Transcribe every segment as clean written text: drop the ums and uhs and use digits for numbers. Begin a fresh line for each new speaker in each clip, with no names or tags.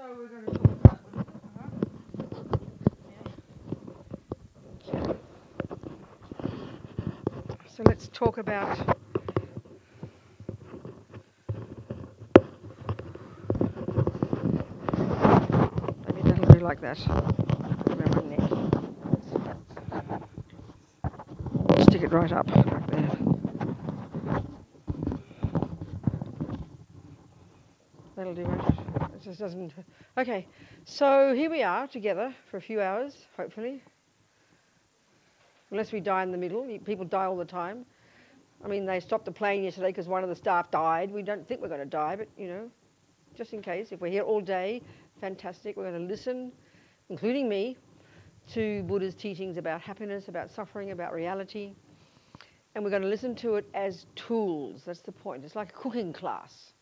So we're going to talk about Buddhism. So let's talk about maybe that'll do like that around my neck. Stick it right up like there. That'll do it. It just doesn't. Okay, so here we are together for a few hours, hopefully. Unless we die in the middle. People die all the time. I mean, they stopped the plane yesterday because one of the staff died. We don't think we're going to die, but, you know, just in case. If we're here all day, fantastic. We're going to listen, including me, to Buddha's teachings about happiness, about suffering, about reality. And we're going to listen to it as tools. That's the point. It's like a cooking class.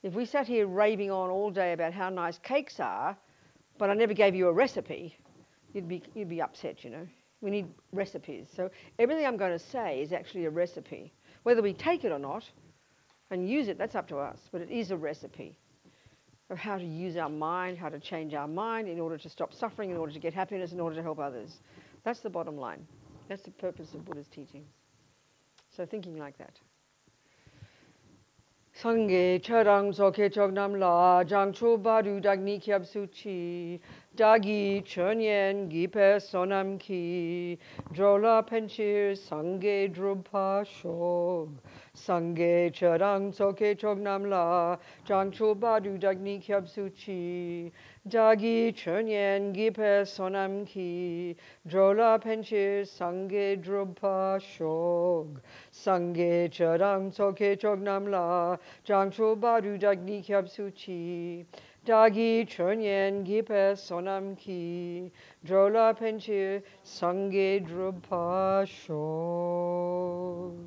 If we sat here raving on all day about how nice cakes are, but I never gave you a recipe, you'd be upset, you know. We need recipes. So everything I'm going to say is actually a recipe. Whether we take it or not and use it, that's up to us. But it is a recipe of how to use our mind, how to change our mind in order to stop suffering, in order to get happiness, in order to help others. That's the bottom line. That's the purpose of Buddha's teachings. So thinking like that. Sangye charang soke chognam la jangchu badu dagni kyab suchi dagi chönyen gipe sonam ki drola penchir sangye drupa shog sangye charang soke chognam la jangchu badu dagni kyab suchi dagi chönyen gipe sonam ki drola penchir sangye drupa shog sangye charang soke chognam la Jangcho Badu Dagni Kyab Suchi Dagi Chönyen Gipe Sonam Ki Drola Penchir Sangye Drupa Shog.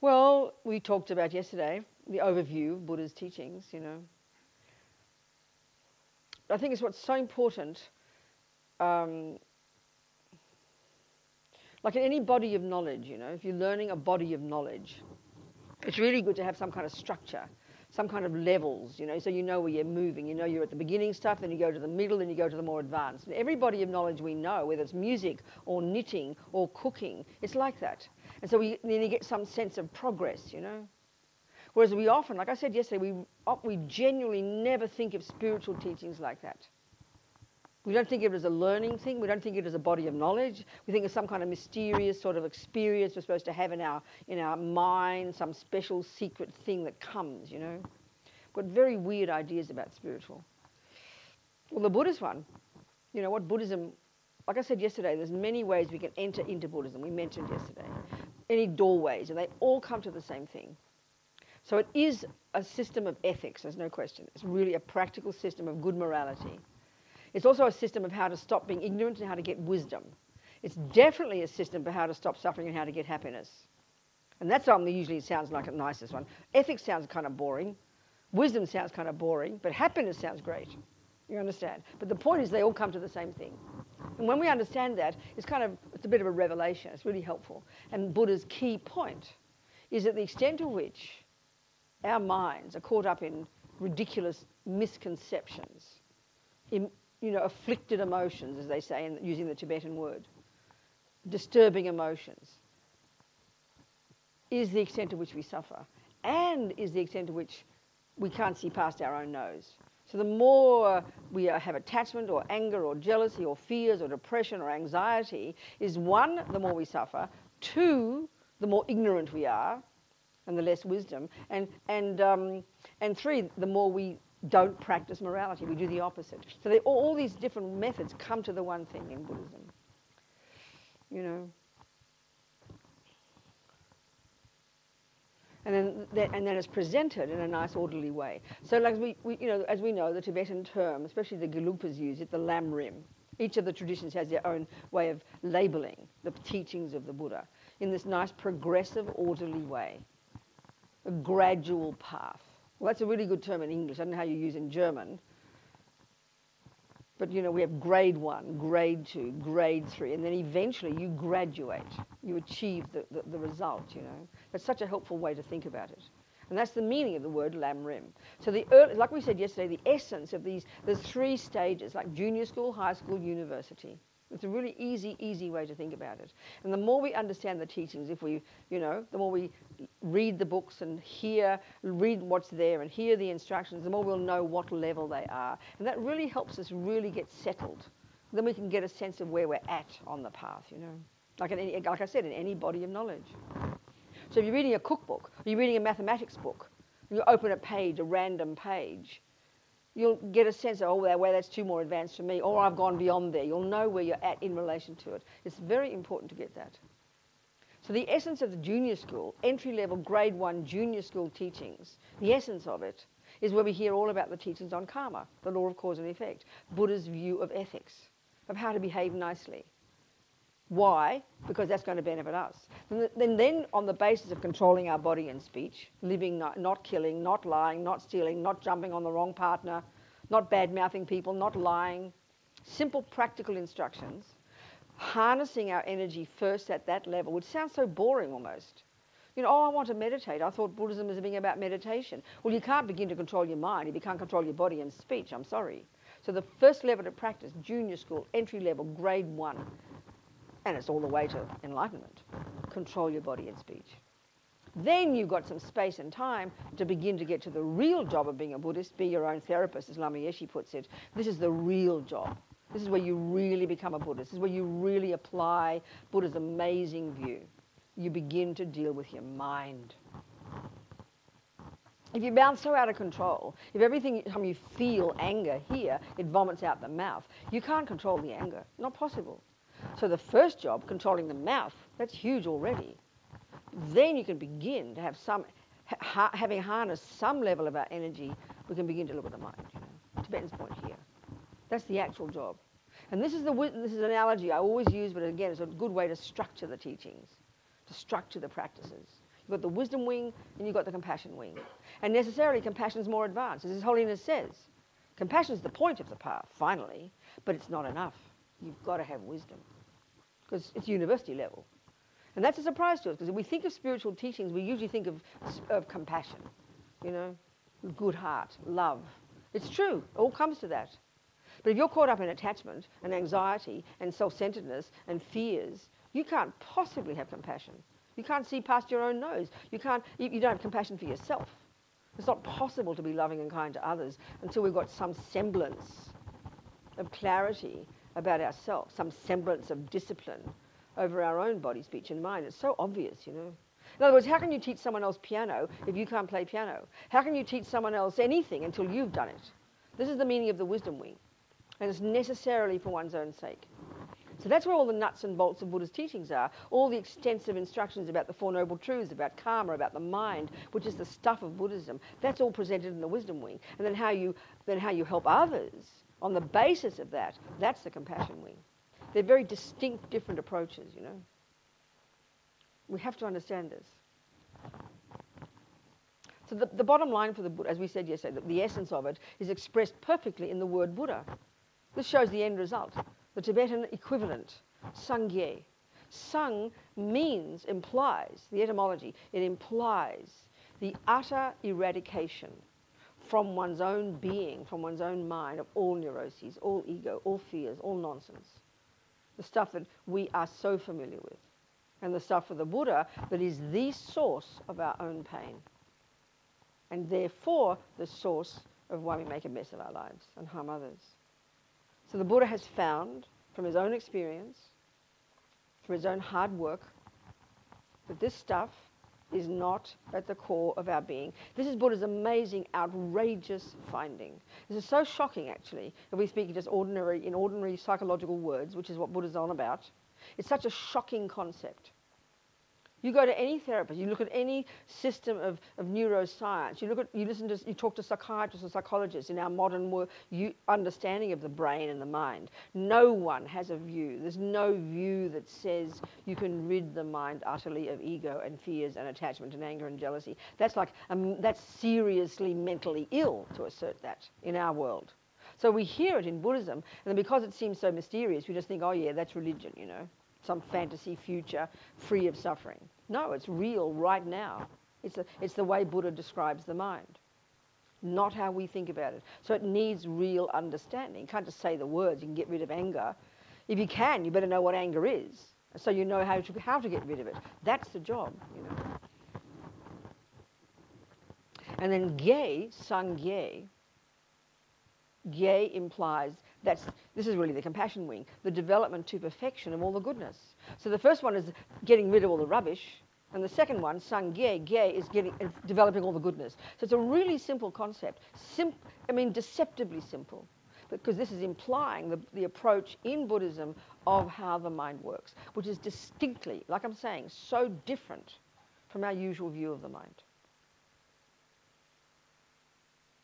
Well, we talked about yesterday the overview of Buddha's teachings, you know. I think it's what's so important. Like in any body of knowledge, you know, if you're learning a body of knowledge, it's really good to have some kind of structure, some kind of levels, you know, so you know where you're moving. You know you're at the beginning stuff, then you go to the middle, then you go to the more advanced. And every body of knowledge we know, whether it's music or knitting or cooking, it's like that. And so then you get some sense of progress, you know. Whereas we often, like I said yesterday, we genuinely never think of spiritual teachings like that. We don't think of it as a learning thing. We don't think of it as a body of knowledge. We think of some kind of mysterious sort of experience we're supposed to have in our mind, some special secret thing that comes, you know. We've got very weird ideas about spiritual. Well, the Buddhist one, you know, what Buddhism, like I said yesterday, there's many ways we can enter into Buddhism. We mentioned yesterday. Any doorways, and they all come to the same thing. So it is a system of ethics, there's no question. It's really a practical system of good morality. It's also a system of how to stop being ignorant and how to get wisdom. It's definitely a system for how to stop suffering and how to get happiness. And that's something that usually sounds like the nicest one. Ethics sounds kind of boring. Wisdom sounds kind of boring. But happiness sounds great. You understand? But the point is they all come to the same thing. And when we understand that, it's a bit of a revelation. It's really helpful. And Buddha's key point is that the extent to which our minds are caught up in ridiculous misconceptions, afflicted emotions, as they say, using the Tibetan word, disturbing emotions, is the extent to which we suffer, and is the extent to which we can't see past our own nose. So the more we have attachment or anger or jealousy or fears or depression or anxiety, is one, the more we suffer, two, the more ignorant we are, and the less wisdom, and three, the more we don't practice morality. We do the opposite. So all these different methods come to the one thing in Buddhism. You know. And then it's presented in a nice, orderly way. So, like as we know, the Tibetan term, especially the Gelugpas use it, the lam rim. Each of the traditions has their own way of labeling the teachings of the Buddha in this nice, progressive, orderly way, a gradual path. Well, that's a really good term in English. I don't know how you use it in German. But, you know, we have grade 1, grade 2, grade 3, and then eventually you graduate. You achieve the result, you know. That's such a helpful way to think about it. And that's the meaning of the word lam rim. So like we said yesterday, the essence of there's 3 stages, like junior school, high school, university. It's a really easy way to think about it. And the more we understand the teachings, the more we read the books and read what's there and hear the instructions, the more we'll know what level they are. And that really helps us really get settled. Then we can get a sense of where we're at on the path, Like I said, in any body of knowledge. So if you're reading a cookbook, or you're reading a mathematics book, you open a random page, you'll get a sense of, that's too more advanced for me, or I've gone beyond there. You'll know where you're at in relation to it. It's very important to get that. So the essence of the junior school, entry-level, grade 1 junior school teachings, the essence of it is where we hear all about the teachings on karma, the law of cause and effect, Buddha's view of ethics, of how to behave nicely. Why? Because that's going to benefit us. Then on the basis of controlling our body and speech, living, not killing, not lying, not stealing, not jumping on the wrong partner, not bad-mouthing people, not lying, simple practical instructions, harnessing our energy first at that level, which sounds so boring almost. I want to meditate. I thought Buddhism was being about meditation. Well, you can't begin to control your mind if you can't control your body and speech. I'm sorry. So the first level of practice, junior school, entry level, grade 1, and it's all the way to enlightenment. Control your body and speech. Then you've got some space and time to begin to get to the real job of being a Buddhist, be your own therapist, as Lama Yeshe puts it. This is the real job. This is where you really become a Buddhist. This is where you really apply Buddha's amazing view. You begin to deal with your mind. If you bounce so out of control, if every time you feel anger here, it vomits out the mouth, you can't control the anger. Not possible. So the first job, controlling the mouth, that's huge already. Then you can begin to have having harnessed some level of our energy, we can begin to look at the mind. Tibetan's point here. That's the actual job. And this is an analogy I always use, but again, it's a good way to structure the teachings, to structure the practices. You've got the wisdom wing and you've got the compassion wing. And necessarily, compassion is more advanced. As His Holiness says, compassion is the point of the path, finally, but it's not enough. You've got to have wisdom, because it's university level. And that's a surprise to us, because if we think of spiritual teachings, we usually think of compassion, good heart, love. It's true, it all comes to that. But if you're caught up in attachment and anxiety and self-centeredness and fears, you can't possibly have compassion. You can't see past your own nose. You don't have compassion for yourself. It's not possible to be loving and kind to others until we've got some semblance of clarity about ourselves, some semblance of discipline over our own body, speech and mind. It's so obvious, In other words, how can you teach someone else piano if you can't play piano? How can you teach someone else anything until you've done it? This is the meaning of the wisdom wing, and it's necessarily for one's own sake. So that's where all the nuts and bolts of Buddha's teachings are, all the extensive instructions about the Four Noble Truths, about karma, about the mind, which is the stuff of Buddhism. That's all presented in the wisdom wing. And then how you help others on the basis of that, that's the compassion wing. They're very distinct, different approaches, We have to understand this. So the bottom line for the Buddha, as we said yesterday, the essence of it is expressed perfectly in the word Buddha. This shows the end result. The Tibetan equivalent, Sangye. Sang implies, the etymology, it implies the utter eradication from one's own being, from one's own mind, of all neuroses, all ego, all fears, all nonsense. The stuff that we are so familiar with. And the stuff of the Buddha that is the source of our own pain. And therefore, the source of why we make a mess of our lives and harm others. So the Buddha has found, from his own experience, through his own hard work, that this stuff is not at the core of our being. This is Buddha's amazing, outrageous finding. This is so shocking, actually, if we speak just in ordinary psychological words, which is what Buddha's on about. It's such a shocking concept. You go to any therapist, you look at any system of neuroscience, you talk to psychiatrists and psychologists in our modern understanding of the brain and the mind. No one has a view. There's no view that says you can rid the mind utterly of ego and fears and attachment and anger and jealousy. That's that's seriously mentally ill to assert that in our world. So we hear it in Buddhism, and then because it seems so mysterious, we just think, oh yeah, that's religion, some fantasy future free of suffering. No, it's real right now. It's the way Buddha describes the mind, not how we think about it. So it needs real understanding. You can't just say the words, you can get rid of anger. If you can, you better know what anger is, so you know how to get rid of it. That's the job, you know. And then gye, sangye. Gye implies this is really the compassion wing, the development to perfection of all the goodness. So the first one is getting rid of all the rubbish, and the second one, sangye, gye, is developing all the goodness. So it's a really simple concept. Deceptively simple, because this is implying the approach in Buddhism of how the mind works, which is distinctly, like I'm saying, so different from our usual view of the mind.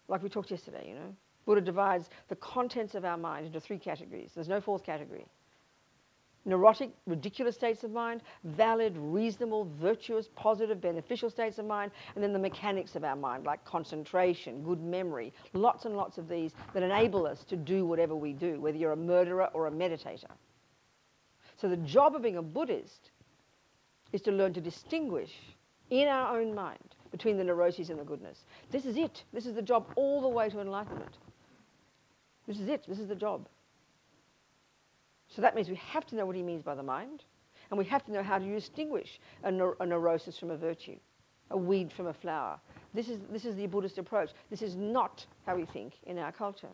Like we talked yesterday, you know. Buddha divides the contents of our mind into 3 categories. There's no 4th category. Neurotic, ridiculous states of mind, valid, reasonable, virtuous, positive, beneficial states of mind, and then the mechanics of our mind, like concentration, good memory, lots and lots of these that enable us to do whatever we do, whether you're a murderer or a meditator. So the job of being a Buddhist is to learn to distinguish in our own mind between the neuroses and the goodness. This is it. This is the job all the way to enlightenment. This is it. This is the job. So that means we have to know what he means by the mind, and we have to know how to distinguish a neurosis from a virtue, a weed from a flower. This is the Buddhist approach. This is not how we think in our culture.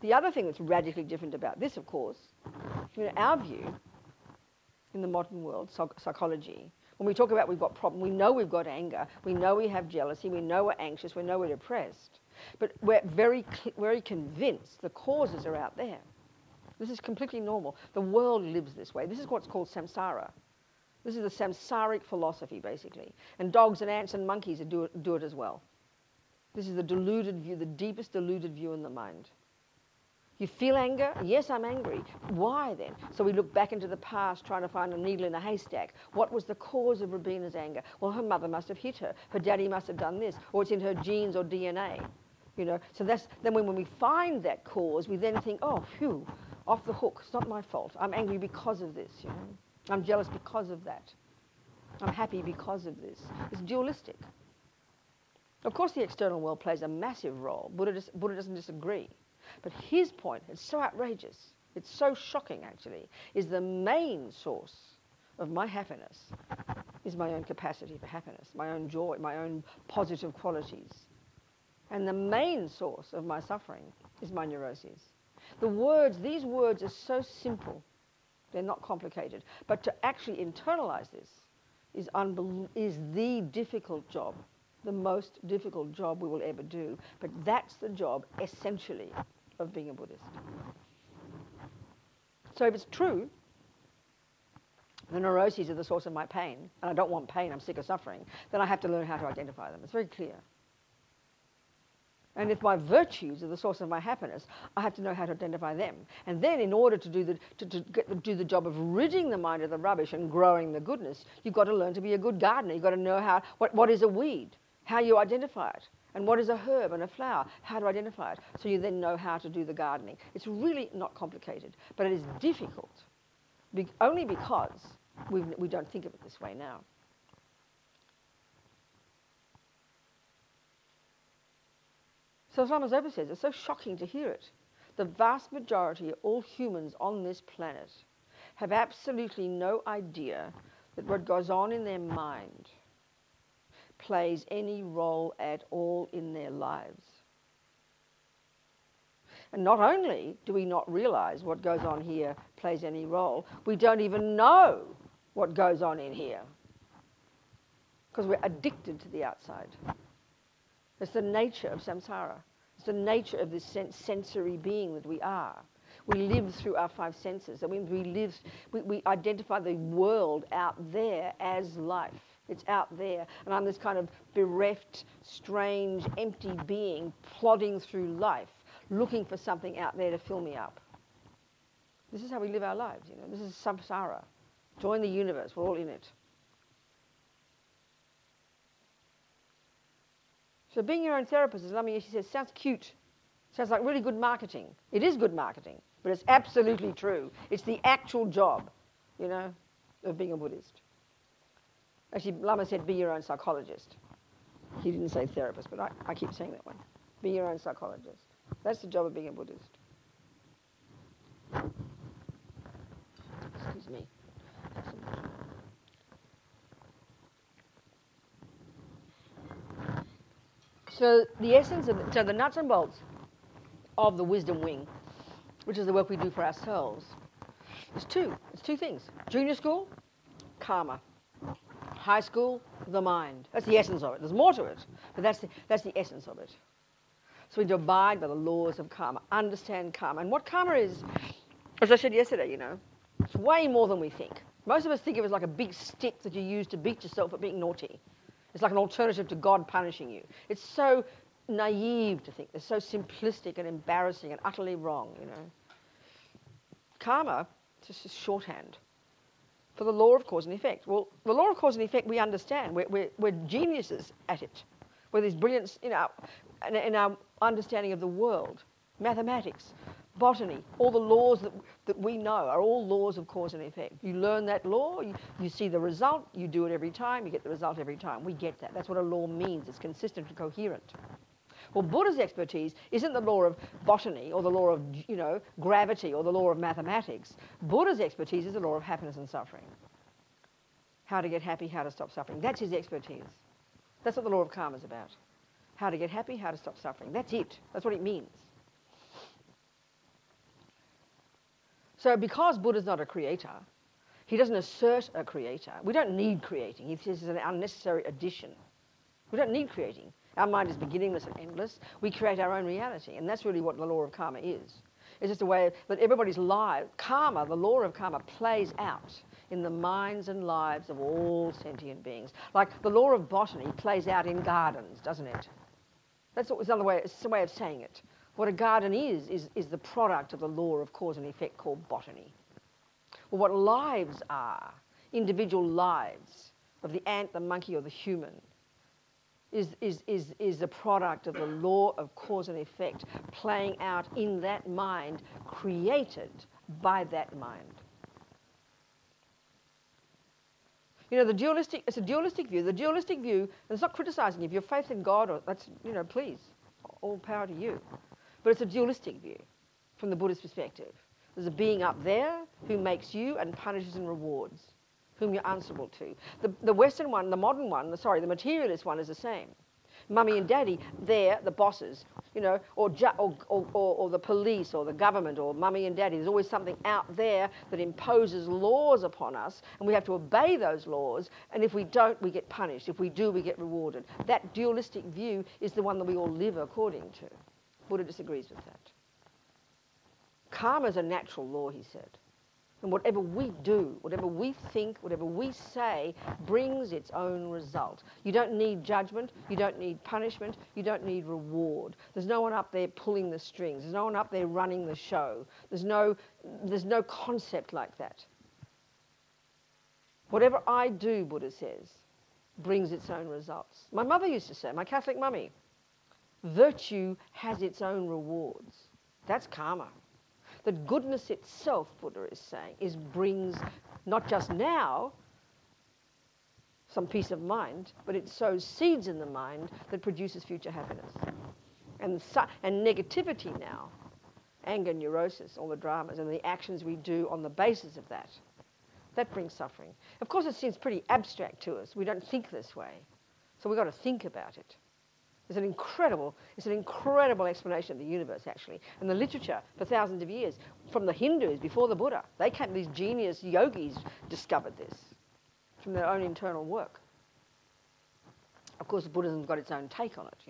The other thing that's radically different about this, of course, our view in the modern world, psychology, when we talk about we've got problem, we know we've got anger, we know we have jealousy, we know we're anxious, we know we're depressed, but we're very convinced the causes are out there. This is completely normal. The world lives this way. This is what's called samsara. This is the samsaric philosophy, basically. And dogs and ants and monkeys do it as well. This is the deluded view, the deepest deluded view in the mind. You feel anger? Yes, I'm angry. Why then? So we look back into the past trying to find a needle in a haystack. What was the cause of Robina's anger? Well, her mother must have hit her. Her daddy must have done this. Or it's in her genes or DNA. So then when we find that cause, we then think, oh, phew, off the hook. It's not my fault. I'm angry because of this, I'm jealous because of that. I'm happy because of this. It's dualistic. Of course, the external world plays a massive role. Buddha doesn't disagree. But his point, it's so outrageous, it's so shocking actually, is the main source of my happiness is my own capacity for happiness, my own joy, my own positive qualities. And the main source of my suffering is my neuroses. These words are so simple, they're not complicated. But to actually internalize this is the difficult job, the most difficult job we will ever do. But that's the job, essentially, of being a Buddhist. So if it's true, the neuroses are the source of my pain, and I don't want pain, I'm sick of suffering, then I have to learn how to identify them. It's very clear. And if my virtues are the source of my happiness, I have to know how to identify them. And then in order to do the job of ridding the mind of the rubbish and growing the goodness, you've got to learn to be a good gardener. You've got to know what is a weed, how you identify it, and what is a herb and a flower, how to identify it. So you then know how to do the gardening. It's really not complicated, but it is difficult, only because we don't think of it this way now. So as Lama Zopa says, it's so shocking to hear it. The vast majority of all humans on this planet have absolutely no idea that what goes on in their mind plays any role at all in their lives. And not only do we not realize what goes on here plays any role, we don't even know what goes on in here because we're addicted to the outside. It's the nature of samsara. It's the nature of this sensory being that we are. We live through our 5 senses. That means we identify the world out there as life. It's out there. And I'm this kind of bereft, strange, empty being plodding through life, looking for something out there to fill me up. This is how we live our lives, This is samsara. Join the universe. We're all in it. So being your own therapist, as Lama Yeshe says, sounds cute. Sounds like really good marketing. It is good marketing, but it's absolutely true. It's the actual job, of being a Buddhist. Actually, Lama said, be your own psychologist. He didn't say therapist, but I keep saying that one. Be your own psychologist. That's the job of being a Buddhist. Excuse me. So the essence of the nuts and bolts of the wisdom wing, which is the work we do for ourselves, is two. It's two things. Junior school, karma. High school, the mind. That's the essence of it. There's more to it, but that's the essence of it. So we need to abide by the laws of karma, understand karma. And what karma is, as I said yesterday, it's way more than we think. Most of us think of it as like a big stick that you use to beat yourself for being naughty. It's like an alternative to God punishing you. It's so naive to think. It's so simplistic and embarrassing and utterly wrong, Karma is just shorthand for the law of cause and effect. Well, the law of cause and effect we understand. We're geniuses at it. We're these brilliants in our understanding of the world. Mathematics, botany, all the laws that we know are all laws of cause and effect. You learn that law, you see the result, you do it every time, you get the result every time. We get that. That's what a law means. It's consistent and coherent. Well, Buddha's expertise isn't the law of botany or the law of, gravity or the law of mathematics. Buddha's expertise is the law of happiness and suffering. How to get happy, how to stop suffering. That's his expertise. That's what the law of karma is about. How to get happy, how to stop suffering. That's it. That's what it means. So because Buddha's not a creator, he doesn't assert a creator. We don't need creating. He says it's an unnecessary addition. We don't need creating. Our mind is beginningless and endless. We create our own reality, and that's really what the law of karma is. It's just a way that everybody's life, karma, the law of karma, plays out in the minds and lives of all sentient beings. Like the law of botany plays out in gardens, doesn't it? It's another way. It's a way of saying it. What a garden is the product of the law of cause and effect called botany. Well, what lives are, individual lives of the ant, the monkey, or the human, is the product of the law of cause and effect playing out in that mind, created by that mind. It's a dualistic view. The dualistic view, and it's not criticizing you. If you have faith in God, that's, please, all power to you. But it's a dualistic view from the Buddhist perspective. There's a being up there who makes you and punishes and rewards, whom you're answerable to. The Western one, the modern one, the materialist one is the same. Mummy and Daddy, they're the bosses, or the police or the government or Mummy and Daddy. There's always something out there that imposes laws upon us, and we have to obey those laws, and if we don't, we get punished. If we do, we get rewarded. That dualistic view is the one that we all live according to. Buddha disagrees with that. Karma is a natural law, he said. And whatever we do, whatever we think, whatever we say, brings its own result. You don't need judgment, you don't need punishment, you don't need reward. There's no one up there pulling the strings. There's no one up there running the show. There's no concept like that. Whatever I do, Buddha says, brings its own results. My mother used to say, my Catholic mummy, virtue has its own rewards. That's karma. That goodness itself, Buddha is saying, brings not just now some peace of mind, but it sows seeds in the mind that produces future happiness. And negativity now, anger, neurosis, all the dramas and the actions we do on the basis of that brings suffering. Of course, it seems pretty abstract to us. We don't think this way. So we've got to think about it. It's an incredible explanation of the universe, actually. And the literature for thousands of years, from the Hindus before the Buddha, these genius yogis discovered this from their own internal work. Of course, Buddhism's got its own take on it,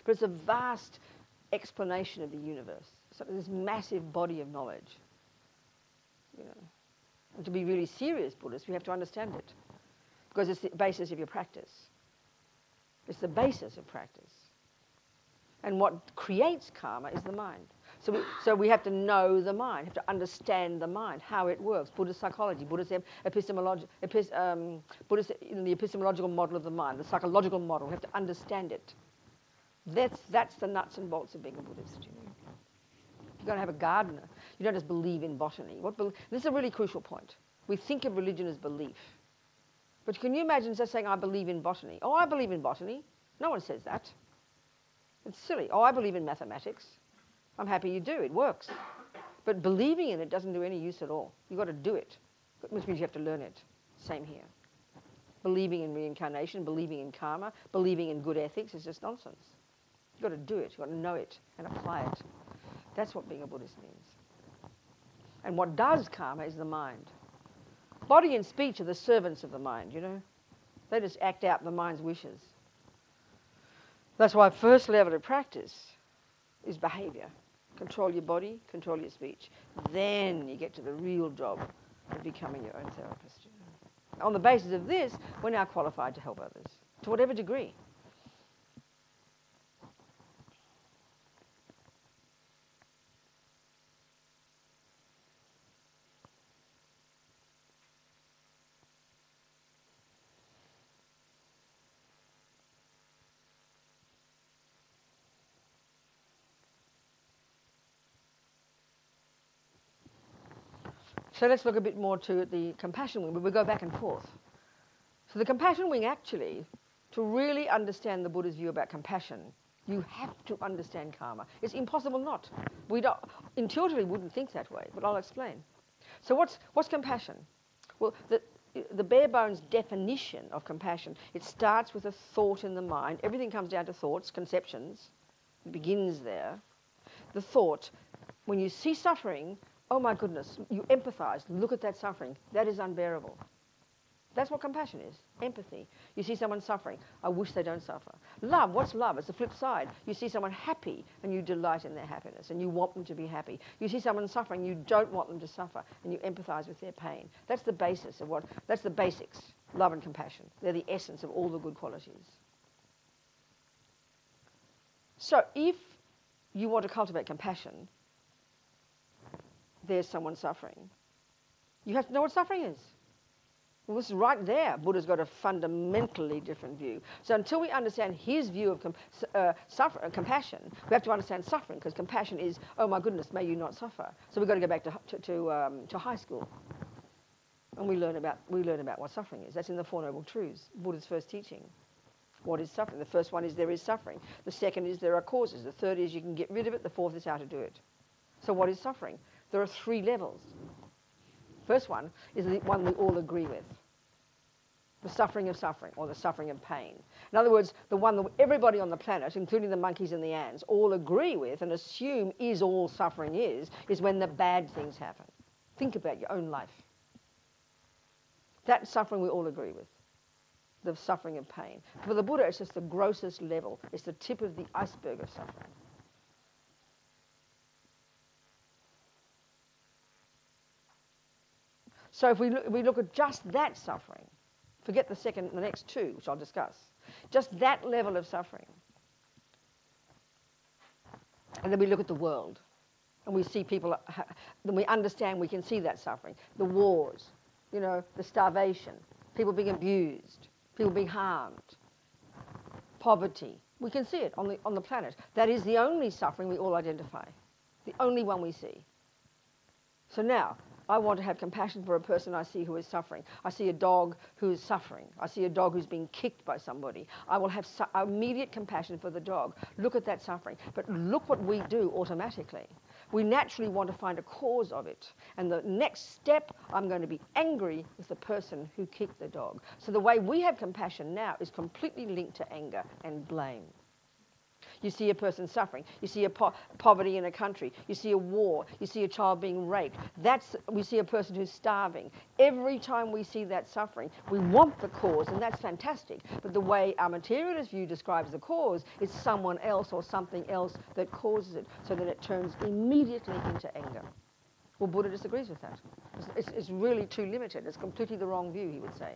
But it's a vast explanation of the universe. So this massive body of knowledge, And to be really serious Buddhists, we have to understand it. Because it's the basis of your practice. It's the basis of practice. And what creates karma is the mind. So we have to know the mind, have to understand the mind, how it works. Buddhist psychology, Buddhist the epistemological model of the mind, the psychological model. We have to understand it. That's the nuts and bolts of being a Buddhist. You've got to have a gardener. You don't just believe in botany. This is a really crucial point. We think of religion as belief. But can you imagine just saying, I believe in botany? Oh, I believe in botany. No one says that. It's silly. Oh, I believe in mathematics. I'm happy you do. It works. But believing in it doesn't do any use at all. You've got to do it, which means you have to learn it. Same here. Believing in reincarnation, believing in karma, believing in good ethics is just nonsense. You've got to do it. You've got to know it and apply it. That's what being a Buddhist means. And what does karma is the mind. Body and speech are the servants of the mind, you know. They just act out the mind's wishes. That's why first level of practice is behavior. Control your body, control your speech. Then you get to the real job of becoming your own therapist. You know. On the basis of this, we're now qualified to help others, to whatever degree. So let's look a bit more to the compassion wing, but we'll go back and forth. So the compassion wing, actually, to really understand the Buddha's view about compassion, you have to understand karma. It's impossible not. We don't, intuitively wouldn't think that way, but I'll explain. So what's compassion? Well, the bare bones definition of compassion, it starts with a thought in the mind. Everything comes down to thoughts, conceptions. It begins there. The thought, when you see suffering, oh my goodness, you empathize. Look at that suffering. That is unbearable. That's what compassion is, empathy. You see someone suffering. I wish they don't suffer. Love, what's love? It's the flip side. You see someone happy and you delight in their happiness and you want them to be happy. You see someone suffering, you don't want them to suffer and you empathize with their pain. That's the basis of that's the basics, love and compassion. They're the essence of all the good qualities. So if you want to cultivate compassion, there's someone suffering. You have to know what suffering is. Well, this is right there. Buddha's got a fundamentally different view. So until we understand his view of compassion, we have to understand suffering, because compassion is, oh my goodness, may you not suffer. So we've got to go back to high school, and we learn about what suffering is. That's in the Four Noble Truths, Buddha's first teaching. What is suffering? The first one is there is suffering. The second is there are causes. The third is you can get rid of it. The fourth is how to do it. So what is suffering? There are 3 levels. First one is the one we all agree with. The suffering of suffering, or the suffering of pain. In other words, the one that everybody on the planet, including the monkeys and the ants, all agree with and assume is all suffering is when the bad things happen. Think about your own life. That suffering we all agree with. The suffering of pain. For the Buddha, it's just the grossest level. It's the tip of the iceberg of suffering. So if we look at just that suffering, forget the next 2, which I'll discuss, just that level of suffering, and then we look at the world, and we see people, then we understand, we can see that suffering, the wars, the starvation, people being abused, people being harmed, poverty. We can see it on the planet. That is the only suffering we all identify, the only one we see. So now, I want to have compassion for a person I see who is suffering. I see a dog who is suffering. I see a dog who's being kicked by somebody. I will have immediate compassion for the dog. Look at that suffering. But look what we do automatically. We naturally want to find a cause of it. And the next step, I'm going to be angry with the person who kicked the dog. So the way we have compassion now is completely linked to anger and blame. You see a person suffering. You see a poverty in a country. You see a war. You see a child being raped. We see a person who's starving. Every time we see that suffering, we want the cause, and that's fantastic. But the way our materialist view describes the cause is someone else or something else that causes it, so that it turns immediately into anger. Well, Buddha disagrees with that. It's really too limited. It's completely the wrong view, he would say.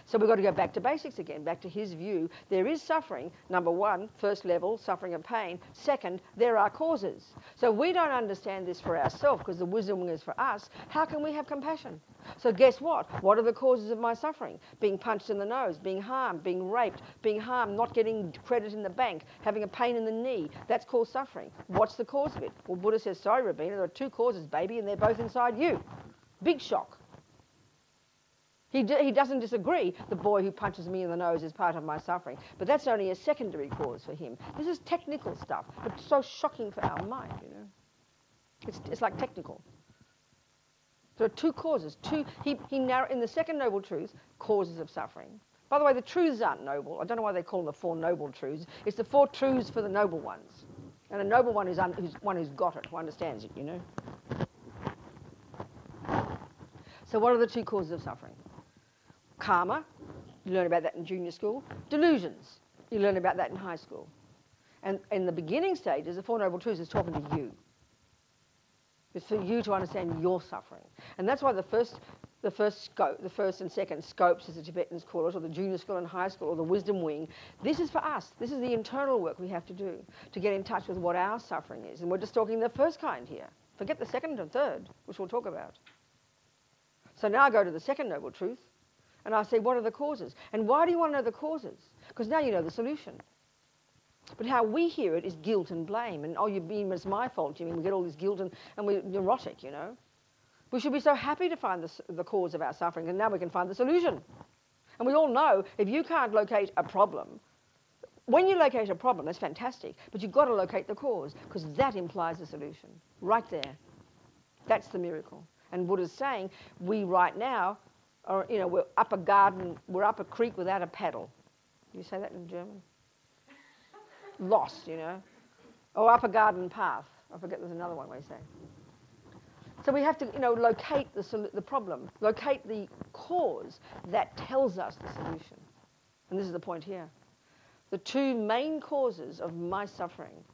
So we've got to go back to basics again, back to his view. There is suffering. Number 1, first level, suffering and pain. Second, there are causes. So we don't understand this for ourselves, because the wisdom is for us. How can we have compassion? So guess what? What are the causes of my suffering? Being punched in the nose, being harmed, being raped, being harmed, not getting credit in the bank, having a pain in the knee. That's called suffering. What's the cause of it? Well, Buddha says, sorry, Robina, there are 2 causes, baby, and they're both inside you. Big shock. He doesn't disagree. The boy who punches me in the nose is part of my suffering. But that's only a secondary cause for him. This is technical stuff, but so shocking for our mind, you know. It's like technical. There are two causes. In the second noble truth, causes of suffering. By the way, the truths aren't noble. I don't know why they call them the four noble truths. It's the four truths for the noble ones. And a noble one is one who's got it, who understands it, you know. So what are the two causes of suffering? Karma, you learn about that in junior school. Delusions, you learn about that in high school. And in the beginning stages, the Four Noble Truths is talking to you. It's for you to understand your suffering. And that's why the first and second scopes, as the Tibetans call it, or the junior school and high school, or the wisdom wing, this is for us. This is the internal work we have to do to get in touch with what our suffering is. And we're just talking the first kind here. Forget the second and third, which we'll talk about. So now I go to the second noble truth, and I say, what are the causes? And why do you want to know the causes? Because now you know the solution. But how we hear it is guilt and blame. And, oh, you mean it's my fault. You mean we get all this guilt and we're neurotic, you know. We should be so happy to find the cause of our suffering, and now we can find the solution. And we all know if you can't locate a problem, when you locate a problem, that's fantastic, but you've got to locate the cause, because that implies the solution. Right there. That's the miracle. And Buddha's saying, we right now, are, you know, we're up a creek without a paddle. You say that in German? Lost, you know. Or up a garden path. I forget, there's another one we say. So we have to, you know, locate the problem, locate the cause that tells us the solution. And this is the point here. The two main causes of my suffering,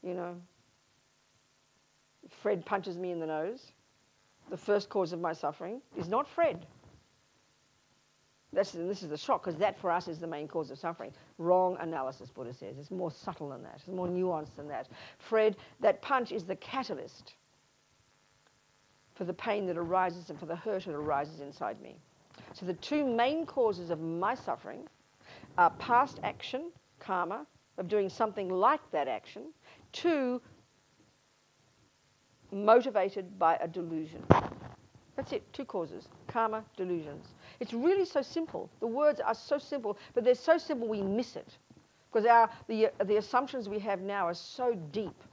you know, Fred punches me in the nose. The first cause of my suffering is not Fred. This is the shock, because that for us is the main cause of suffering. Wrong analysis, Buddha says. It's more subtle than that. It's more nuanced than that. Fred, that punch is the catalyst for the pain that arises and for the hurt that arises inside me. So the two main causes of my suffering are past action, karma, of doing something like that action, two, motivated by a delusion. That's it, two causes, karma, delusions. It's really so simple. The words are so simple, but they're so simple we miss it. Because the assumptions we have now are so deep,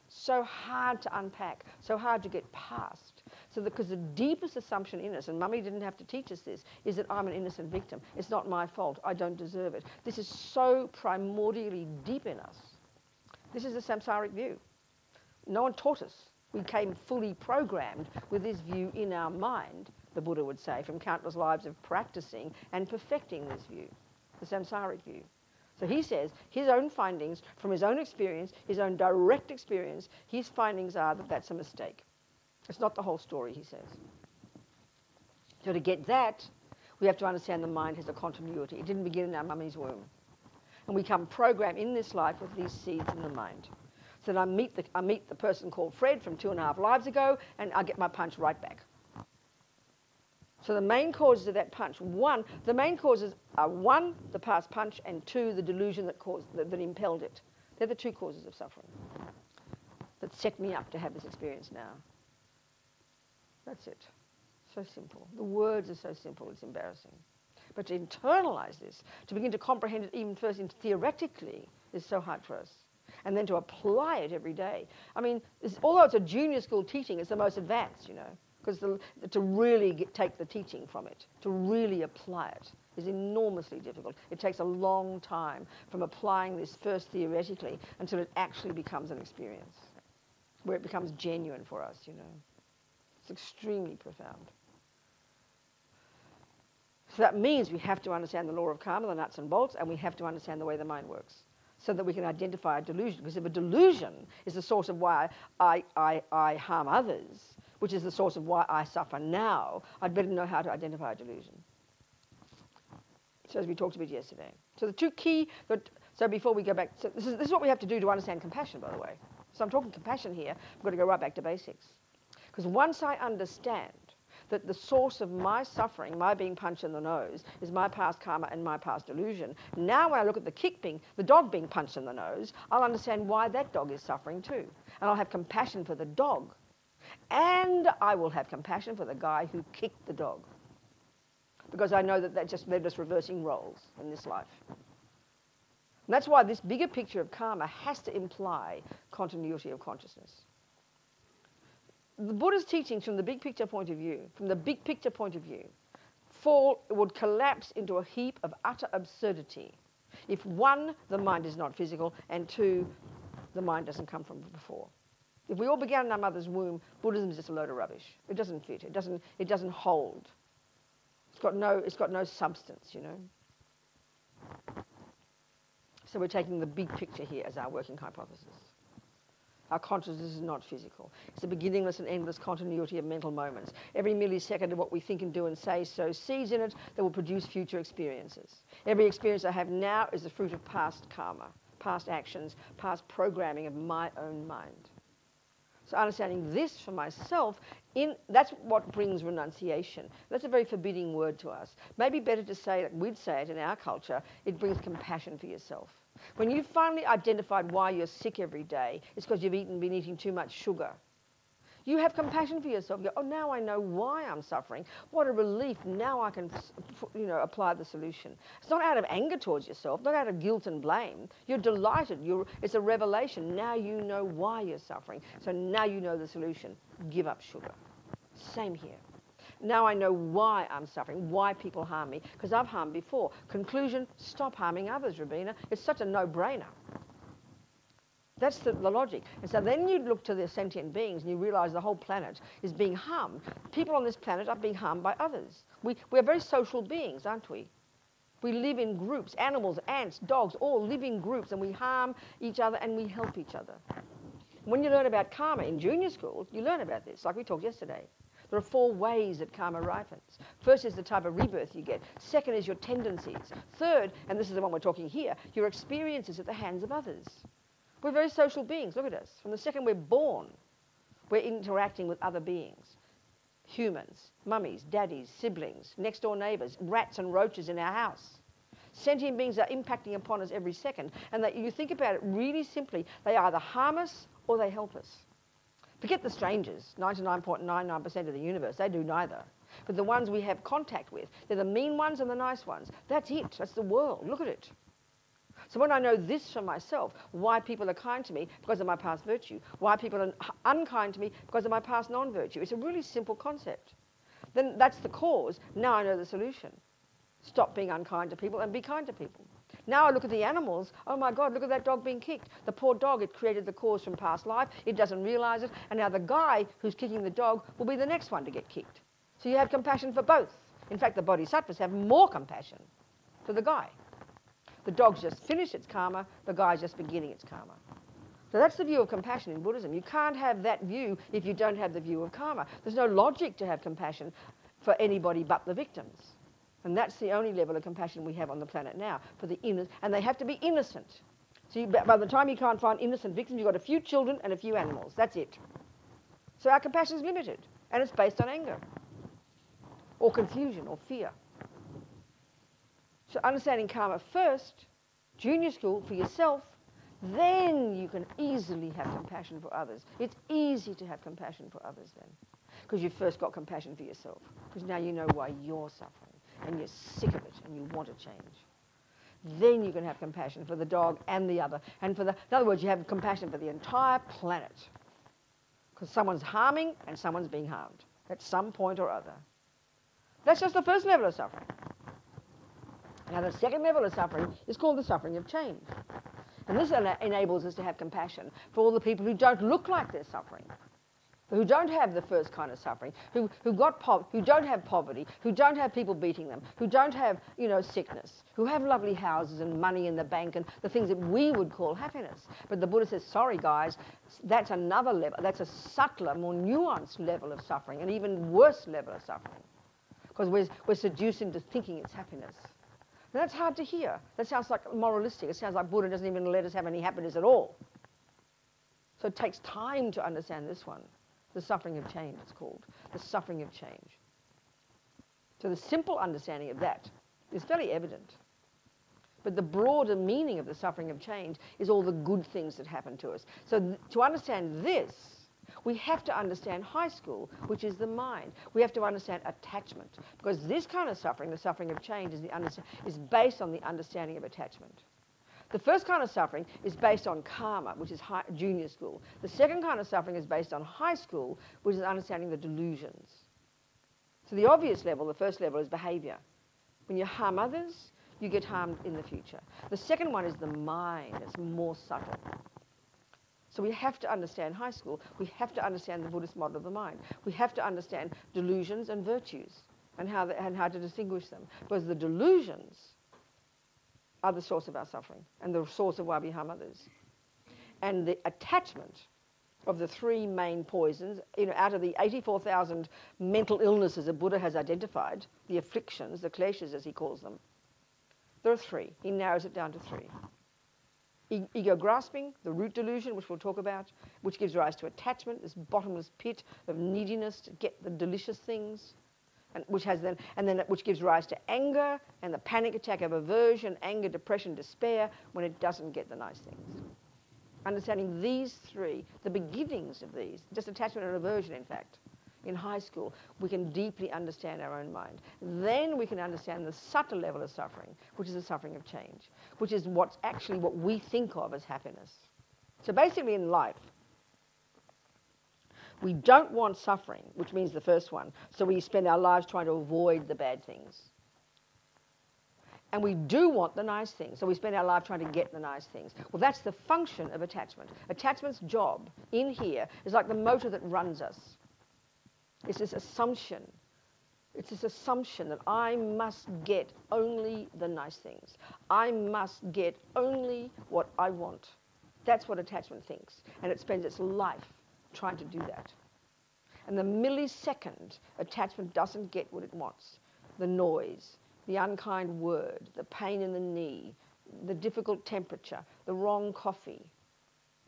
so hard to unpack, so hard to get past. So because the deepest assumption in us, and Mummy didn't have to teach us this, is that I'm an innocent victim. It's not my fault. I don't deserve it. This is so primordially deep in us. This is a samsaric view. No one taught us. We came fully programmed with this view in our mind, the Buddha would say, from countless lives of practicing and perfecting this view, the samsaric view. So he says his own findings from his own experience, his own direct experience, his findings are that that's a mistake. It's not the whole story, he says. So to get that, we have to understand the mind has a continuity. It didn't begin in our mummy's womb. And we come programmed in this life with these seeds in the mind. So that I meet the person called Fred from 2.5 lives ago, and I get my punch right back. So the main causes of that punch, the main causes are one, the past punch, and two, the delusion that impelled it. They're the two causes of suffering that set me up to have this experience now. That's it. So simple. The words are so simple, it's embarrassing. But to internalize this, to begin to comprehend it even first theoretically, is so hard for us. And then to apply it every day. I mean, although it's a junior school teaching, it's the most advanced, you know, because to really take the teaching from it, to really apply it, is enormously difficult. It takes a long time from applying this first theoretically until it actually becomes an experience, where it becomes genuine for us, you know. It's extremely profound. So that means we have to understand the law of karma, the nuts and bolts, and we have to understand the way the mind works, so that we can identify a delusion. Because if a delusion is the source of why I harm others, which is the source of why I suffer now, I'd better know how to identify a delusion. So as we talked about yesterday. So the two key, so before we go back, so this is what we have to do to understand compassion, by the way. So I'm talking compassion here, I've got to go right back to basics. Because once I understand that the source of my suffering, my being punched in the nose, is my past karma and my past delusion, now when I look at the dog being punched in the nose, I'll understand why that dog is suffering too. And I'll have compassion for the dog. And I will have compassion for the guy who kicked the dog. because I know that they're just reversing roles in this life. And that's why this bigger picture of karma has to imply continuity of consciousness. The Buddha's teachings from the big picture point of view, would collapse into a heap of utter absurdity if one, the mind is not physical, and two, the mind doesn't come from before. If we all began in our mother's womb, Buddhism is just a load of rubbish. It doesn't fit. It doesn't hold. It's got no substance, you know. So we're taking the big picture here as our working hypothesis. Our consciousness is not physical. It's a beginningless and endless continuity of mental moments. Every millisecond of what we think and do and say sows seeds in it that will produce future experiences. Every experience I have now is the fruit of past karma, past actions, past programming of my own mind. So understanding this for myself, that's what brings renunciation. That's a very forbidding word to us. Maybe better to say, like we'd say it in our culture, it brings compassion for yourself. When you've finally identified why you're sick every day, it's because you've been eating too much sugar. You have compassion for yourself. You go, oh, now I know why I'm suffering. What a relief. Now I can, apply the solution. It's not out of anger towards yourself, not out of guilt and blame. You're delighted. It's a revelation. Now you know why you're suffering. So now you know the solution. Give up sugar. Same here. Now I know why I'm suffering, why people harm me, because I've harmed before. Conclusion, stop harming others, Robina. It's such a no-brainer. That's the logic. And so then you look to the sentient beings and you realise the whole planet is being harmed. People on this planet are being harmed by others. We're very social beings, aren't we? We live in groups. Animals, ants, dogs, all live in groups, and we harm each other and we help each other. When you learn about karma in junior school, you learn about this, like we talked yesterday. There are 4 ways that karma ripens. First is the type of rebirth you get. Second is your tendencies. Third, and this is the one we're talking here, your experiences at the hands of others. We're very social beings. Look at us. From the second we're born, we're interacting with other beings. Humans, mummies, daddies, siblings, next door neighbours, rats and roaches in our house. Sentient beings are impacting upon us every second. And that you think about it really simply, they either harm us or they help us. Forget the strangers, 99.99% of the universe, they do neither. But the ones we have contact with, they're the mean ones and the nice ones. That's it, that's the world, look at it. So when I know this for myself, why people are kind to me because of my past virtue, why people are unkind to me because of my past non-virtue, it's a really simple concept. Then that's the cause, now I know the solution. Stop being unkind to people and be kind to people. Now I look at the animals, oh my God, look at that dog being kicked. The poor dog, it created the cause from past life, it doesn't realise it, and now the guy who's kicking the dog will be the next one to get kicked. So you have compassion for both. In fact, the bodhisattvas have more compassion for the guy. The dog's just finished its karma, the guy's just beginning its karma. So that's the view of compassion in Buddhism. You can't have that view if you don't have the view of karma. There's no logic to have compassion for anybody but the victims. And that's the only level of compassion we have on the planet now, for the innocent, and they have to be innocent. So by the time you can't find innocent victims, you've got a few children and a few animals. That's it. So our compassion is limited, and it's based on anger, or confusion, or fear. So understanding karma first, junior school, for yourself, then you can easily have compassion for others. It's easy to have compassion for others then, because you've first got compassion for yourself, because now you know why you're suffering. And you're sick of it and you want to change. Then you can have compassion for the dog and the other. And in other words, you have compassion for the entire planet. Because someone's harming and someone's being harmed at some point or other. That's just the first level of suffering. Now the second level of suffering is called the suffering of change. And this enables us to have compassion for all the people who don't look like they're suffering. Who don't have the first kind of suffering, who don't have poverty, who don't have people beating them, who don't have, sickness, who have lovely houses and money in the bank and the things that we would call happiness. But the Buddha says, sorry guys, that's another level, that's a subtler, more nuanced level of suffering, an even worse level of suffering. Because we're seduced into thinking it's happiness. And that's hard to hear. That sounds like moralistic. It sounds like Buddha doesn't even let us have any happiness at all. So it takes time to understand this one. The suffering of change, it's called. The suffering of change. So the simple understanding of that is fairly evident. But the broader meaning of the suffering of change is all the good things that happen to us. So to understand this, We have to understand high school, which is the mind. We have to understand attachment, because this kind of suffering, the suffering of change, is based on the understanding of attachment. The first kind of suffering is based on karma, which is junior school. The second kind of suffering is based on high school, which is understanding the delusions. So the obvious level, the first level, is behavior. When you harm others, you get harmed in the future. The second one is the mind. It's more subtle. So we have to understand high school. We have to understand the Buddhist model of the mind. We have to understand delusions and virtues and how to distinguish them. Because the delusions are the source of our suffering and the source of why we harm others. And the attachment of the three main poisons, out of the 84,000 mental illnesses that Buddha has identified, the afflictions, the kleshas as he calls them, there are three. He narrows it down to three. Ego grasping, the root delusion, which we'll talk about, which gives rise to attachment, this bottomless pit of neediness to get the delicious things, and which gives rise to anger and the panic attack of aversion, anger, depression, despair, when it doesn't get the nice things. Understanding these three, the beginnings of these, just attachment and aversion, in fact, in high school, we can deeply understand our own mind. Then we can understand the subtle level of suffering, which is the suffering of change, which is what's actually what we think of as happiness. So basically in life, we don't want suffering, which means the first one, so we spend our lives trying to avoid the bad things. And we do want the nice things, so we spend our life trying to get the nice things. Well, that's the function of attachment. Attachment's job in here is like the motor that runs us. It's this assumption. It's this assumption that I must get only the nice things. I must get only what I want. That's what attachment thinks. And it spends its life trying to do that. And the millisecond attachment doesn't get what it wants, the noise, the unkind word, the pain in the knee, the difficult temperature, the wrong coffee,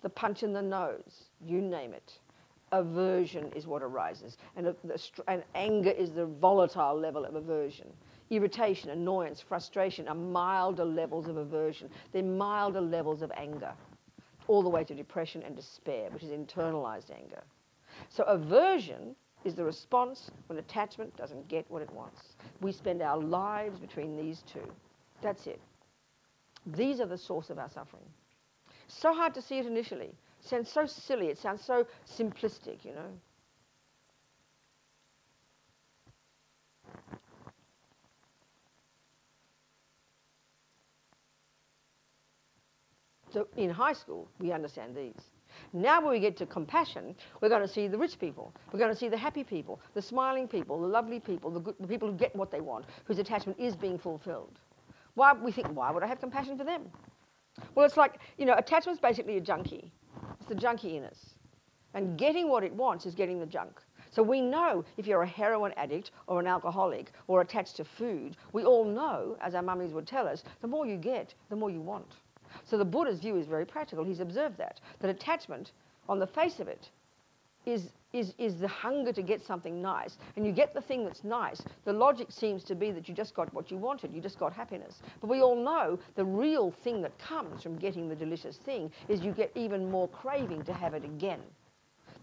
the punch in the nose, you name it. Aversion is what arises, and anger is the volatile level of aversion. Irritation, annoyance, frustration are milder levels of aversion. They're milder levels of anger, all the way to depression and despair, which is internalized anger. So aversion is the response when attachment doesn't get what it wants. We spend our lives between these two. That's it. These are the source of our suffering. So hard to see it initially. It sounds so silly. It sounds so simplistic, So in high school, we understand these. Now when we get to compassion, we're going to see the rich people. We're going to see the happy people, the smiling people, the lovely people, the people who get what they want, whose attachment is being fulfilled. Why would I have compassion for them? Well, it's like, attachment's basically a junkie. It's the junkie in us. And getting what it wants is getting the junk. So we know if you're a heroin addict or an alcoholic or attached to food, we all know, as our mummies would tell us, the more you get, the more you want. So the Buddha's view is very practical. He's observed that attachment, on the face of it, is the hunger to get something nice. And you get the thing that's nice. The logic seems to be that you just got what you wanted. You just got happiness. But we all know the real thing that comes from getting the delicious thing is you get even more craving to have it again.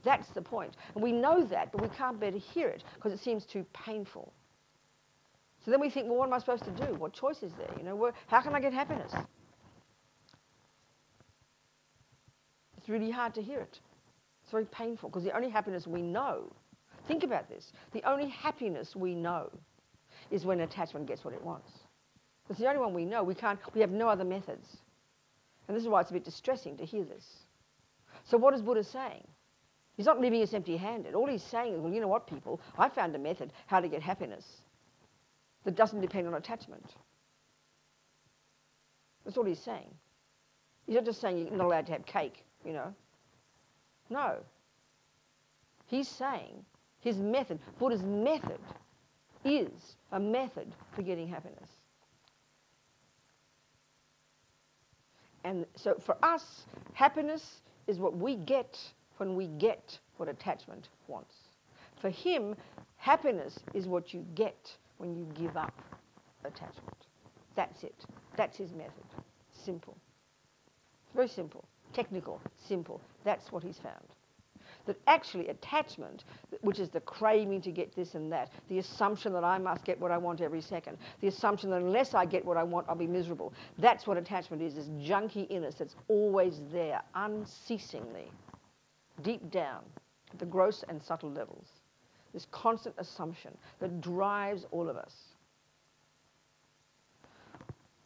That's the point. And we know that, but we can't bear to hear it because it seems too painful. So then we think, well, what am I supposed to do? What choice is there? How can I get happiness? It's really hard to hear it. It's very painful because the only happiness we know, think about this, the only happiness we know is when attachment gets what it wants. It's the only one we know. We have no other methods. And this is why it's a bit distressing to hear this. So what is Buddha saying? He's not leaving us empty-handed. All he's saying is, well, you know what, people? I found a method how to get happiness that doesn't depend on attachment. That's all he's saying. He's not just saying you're not allowed to have cake, No. He's saying his method, Buddha's method, is a method for getting happiness. And so for us, happiness is what we get when we get what attachment wants. For him, happiness is what you get when you give up attachment. That's it. That's his method. Simple. Very simple. Technical. Simple. That's what he's found. that actually attachment, which is the craving to get this and that, the assumption that I must get what I want every second, the assumption that unless I get what I want, I'll be miserable. That's what attachment is, this junky in us that's always there, unceasingly, deep down, at the gross and subtle levels. This constant assumption that drives all of us.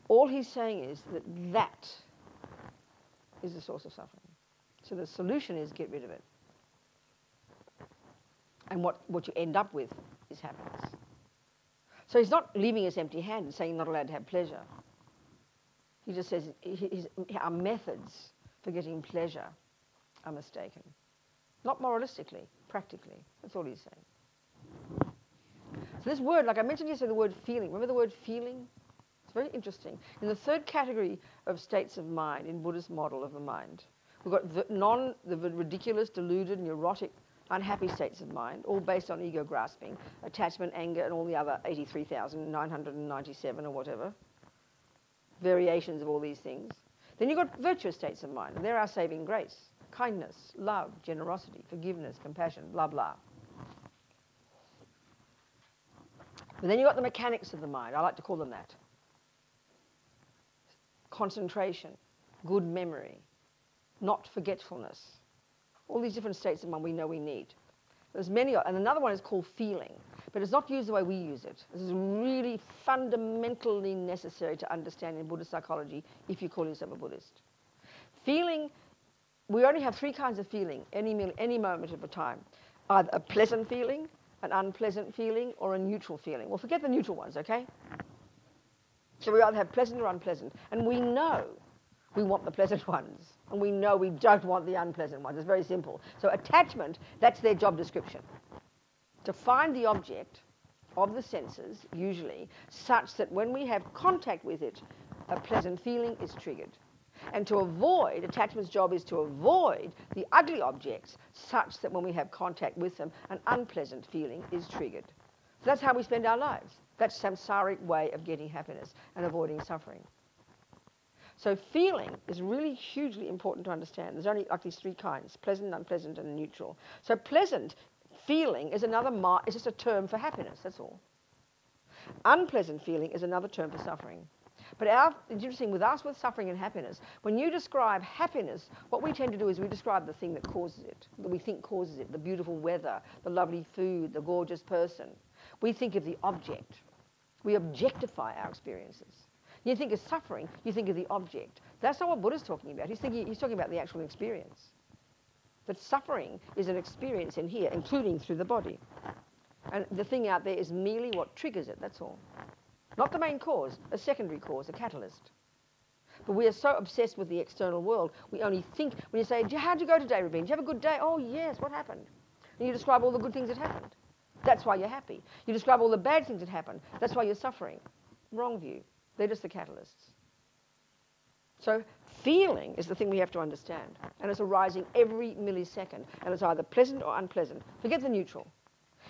All he's saying is that that is the source of suffering. So the solution is get rid of it. And what you end up with is happiness. So he's not leaving us empty-handed, saying you're not allowed to have pleasure. He just says our methods for getting pleasure are mistaken. Not moralistically, practically. That's all he's saying. So this word, like I mentioned yesterday, the word feeling. Remember the word feeling? It's very interesting. In the third category of states of mind, in Buddhist model of the mind, we've got the ridiculous, deluded, neurotic, unhappy states of mind, all based on ego grasping, attachment, anger, and all the other 83,997 or whatever, variations of all these things. Then you've got virtuous states of mind, and they're our saving grace, kindness, love, generosity, forgiveness, compassion, blah, blah. But then you've got the mechanics of the mind, I like to call them that. Concentration, good memory, not forgetfulness. All these different states of mind we know we need. There's many, and another one is called feeling, but it's not used the way we use it. This is really fundamentally necessary to understand in Buddhist psychology if you call yourself a Buddhist. Feeling, we only have three kinds of feeling, any moment of a time. Either a pleasant feeling, an unpleasant feeling, or a neutral feeling. Well, forget the neutral ones, okay? So we either have pleasant or unpleasant, and we know we want the pleasant ones, and we know we don't want the unpleasant ones. It's very simple. So attachment, that's their job description. To find the object of the senses, usually, such that when we have contact with it, a pleasant feeling is triggered. And to avoid, attachment's job is to avoid the ugly objects, such that when we have contact with them, an unpleasant feeling is triggered. So that's how we spend our lives. That's samsaric way of getting happiness and avoiding suffering. So feeling is really hugely important to understand. There's only like these three kinds, pleasant, unpleasant, and neutral. So pleasant feeling is it's just a term for happiness, that's all. Unpleasant feeling is another term for suffering. But it's interesting, with us with suffering and happiness, when you describe happiness, what we tend to do is we describe the thing that causes it, that we think causes it, the beautiful weather, the lovely food, the gorgeous person. We think of the object. We objectify our experiences. You think of suffering, you think of the object. That's not what Buddha's talking about. He's talking about the actual experience. That suffering is an experience in here, including through the body. And the thing out there is merely what triggers it, that's all. Not the main cause, a secondary cause, a catalyst. But we are so obsessed with the external world, we only think, when you say, how'd you go today, Robina? Did you have a good day? Oh, yes, what happened? And you describe all the good things that happened. That's why you're happy. You describe all the bad things that happened. That's why you're suffering. Wrong view. They're just the catalysts. So feeling is the thing we have to understand. And it's arising every millisecond. And it's either pleasant or unpleasant. Forget the neutral.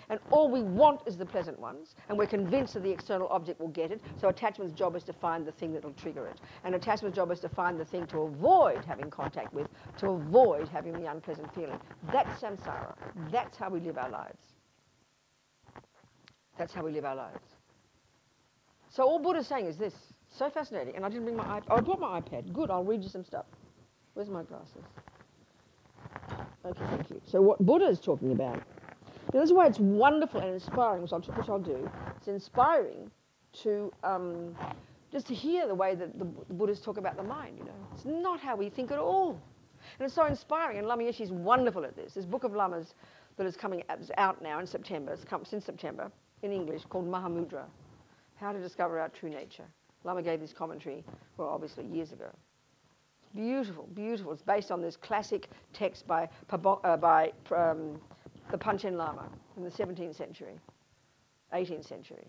And all we want is the pleasant ones. And we're convinced that the external object will get it. So attachment's job is to find the thing that will trigger it. And attachment's job is to find the thing to avoid having contact with, to avoid having the unpleasant feeling. That's samsara. That's how we live our lives. That's how we live our lives. So all Buddha's saying is this. So fascinating. And I didn't bring my iPad. Oh, I brought my iPad. Good, I'll read you some stuff. Where's my glasses? Okay, thank you. So what Buddha is talking about. Now, this is why it's wonderful and inspiring, which I'll do. It's inspiring to just to hear the way that the Buddhists talk about the mind, you know. It's not how we think at all. And it's so inspiring. And Lama Yeshe's wonderful at this. This book of Lamas that is out now in September. It's come since September in English, called Mahamudra. How to Discover Our True Nature. Lama gave this commentary, well, obviously years ago. It's beautiful, beautiful. It's based on this classic text by the Panchen Lama in the 17th century, 18th century.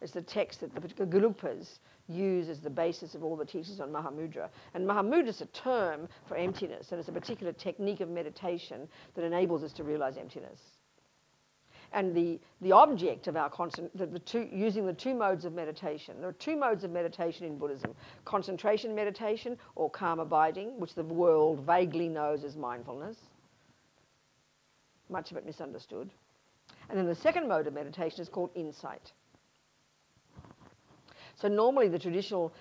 It's the text that the Gelugpas use as the basis of all the teachings on Mahamudra. And Mahamudra is a term for emptiness, and it's a particular technique of meditation that enables us to realize emptiness. And the object of our using the two modes of meditation. There are two modes of meditation in Buddhism. Concentration meditation, or calm abiding, which the world vaguely knows as mindfulness. much of it misunderstood. And then the second mode of meditation is called insight. So normally the traditional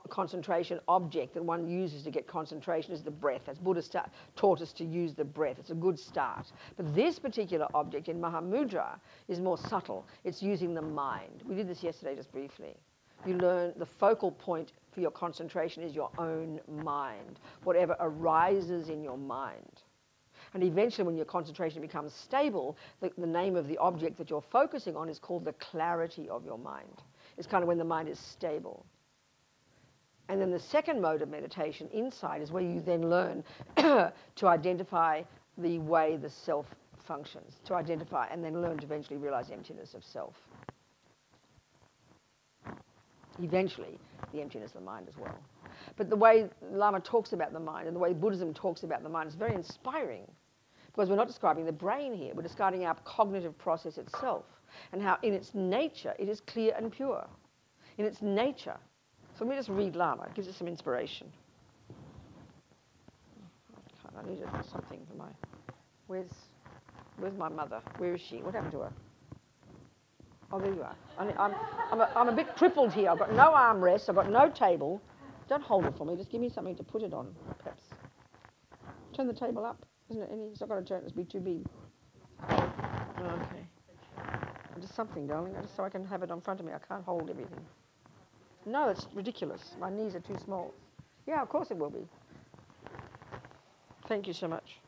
concentration object that one uses to get concentration is the breath. As Buddhists taught us to use the breath. It's a good start. But this particular object in Mahamudra is more subtle. It's using the mind. We did this yesterday just briefly. You learn the focal point for your concentration is your own mind, whatever arises in your mind. And eventually when your concentration becomes stable, the name of the object that you're focusing on is called the clarity of your mind. It's kind of when the mind is stable. And then the second mode of meditation, insight, is where you then learn to identify the way the self functions, to identify and then learn to eventually realize emptiness of self. Eventually, the emptiness of the mind as well. But the way Lama talks about the mind and the way Buddhism talks about the mind is very inspiring, because we're not describing the brain here, we're describing our cognitive process itself and how in its nature it is clear and pure. In its nature. So let me just read Lama, it gives us some inspiration. I needed something for my... Where's my mother? Where is she? What happened to her? Oh, there you are. I'm a bit crippled here. I've got no armrest, I've got no table. Don't hold it for me, just give me something to put it on, perhaps. Turn the table up. Isn't it any? It's not going to turn, it's be too big. Okay. Just something, darling, just so I can have it in front of me. I can't hold everything. No, it's ridiculous. My knees are too small. Yeah, of course it will be. Thank you so much.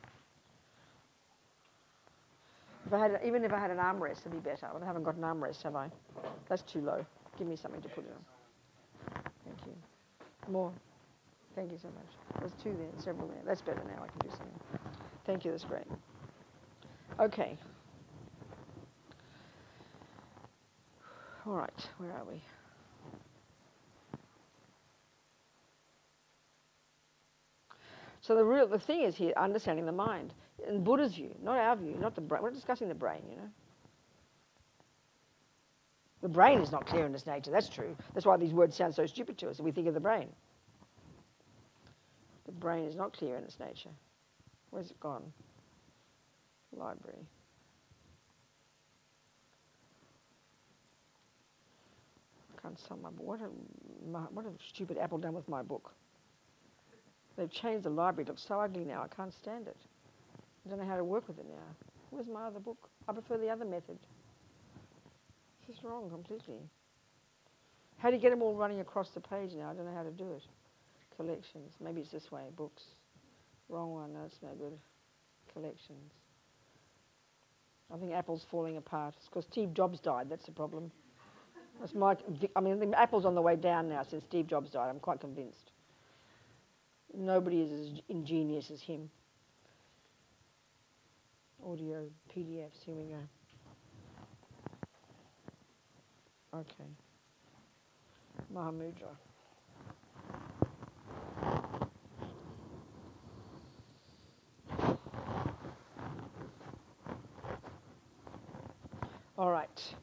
Even if I had an armrest, it'd be better. But I haven't got an armrest, have I? That's too low. Give me something to put it on. Thank you. More. Thank you so much. There's two there, several there. That's better now. I can do something. Thank you. That's great. Okay. All right. Where are we? So the thing is here, understanding the mind. In Buddha's view, not our view, not the brain. We're not discussing the brain, you know. The brain is not clear in its nature, that's true. That's why these words sound so stupid to us if we think of the brain. The brain is not clear in its nature. Where's it gone? Library. I can't sell my book. What a stupid Apple done with my book. They've changed the library. It looks so ugly now. I can't stand it. I don't know how to work with it now. Where's my other book? I prefer the other method. This is wrong completely. How do you get them all running across the page now? I don't know how to do it. Collections. Maybe it's this way. Books. Wrong one. No, it's no good. Collections. I think Apple's falling apart. It's because Steve Jobs died. That's the problem. The Apple's on the way down now since Steve Jobs died. I'm quite convinced. Nobody is as ingenious as him. Audio, PDFs, here we go. Okay. Mahamudra. All right.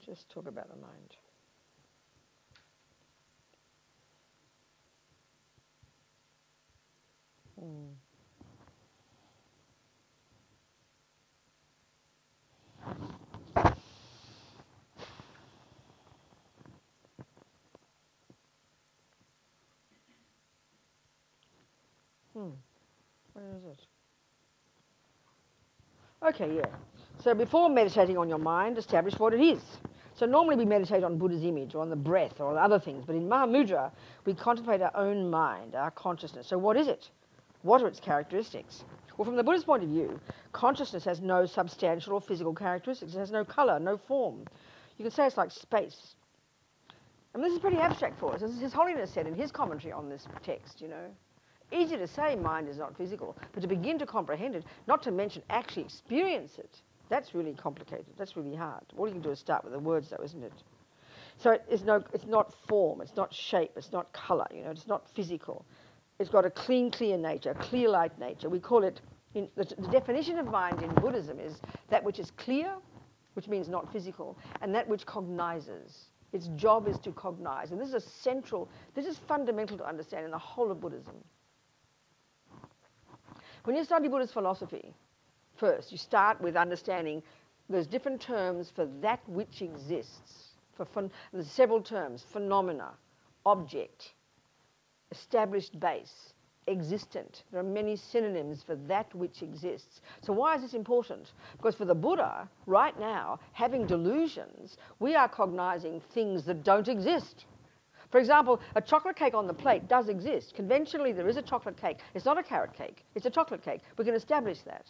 Just talk about the mind. Where is it? Okay, yeah. So before meditating on your mind, establish what it is. So normally we meditate on Buddha's image or on the breath or on other things, but in Mahamudra we contemplate our own mind, our consciousness. So what is it? What are its characteristics? Well, from the Buddhist point of view, consciousness has no substantial or physical characteristics. It has no colour, no form. You can say it's like space. And this is pretty abstract for us. As His Holiness said in his commentary on this text, you know. Easy to say mind is not physical, but to begin to comprehend it, not to mention actually experience it, that's really complicated. That's really hard. All you can do is start with the words, though, isn't it? So it's not form, it's not shape, it's not colour, you know, it's not physical. It's got a clean, clear nature, a clear light nature. We call it, the definition of mind in Buddhism is that which is clear, which means not physical, and that which cognizes, Its job is to cognize. And this is fundamental to understand in the whole of Buddhism. When you study Buddhist philosophy, first, you start with understanding there's different terms for that which exists. There's several terms: phenomena, object, established base, existent. There are many synonyms for that which exists. So why is this important? Because for the Buddha, right now, having delusions, we are cognizing things that don't exist. For example, a chocolate cake on the plate does exist. Conventionally, there is a chocolate cake. It's not a carrot cake. It's a chocolate cake. We can establish that.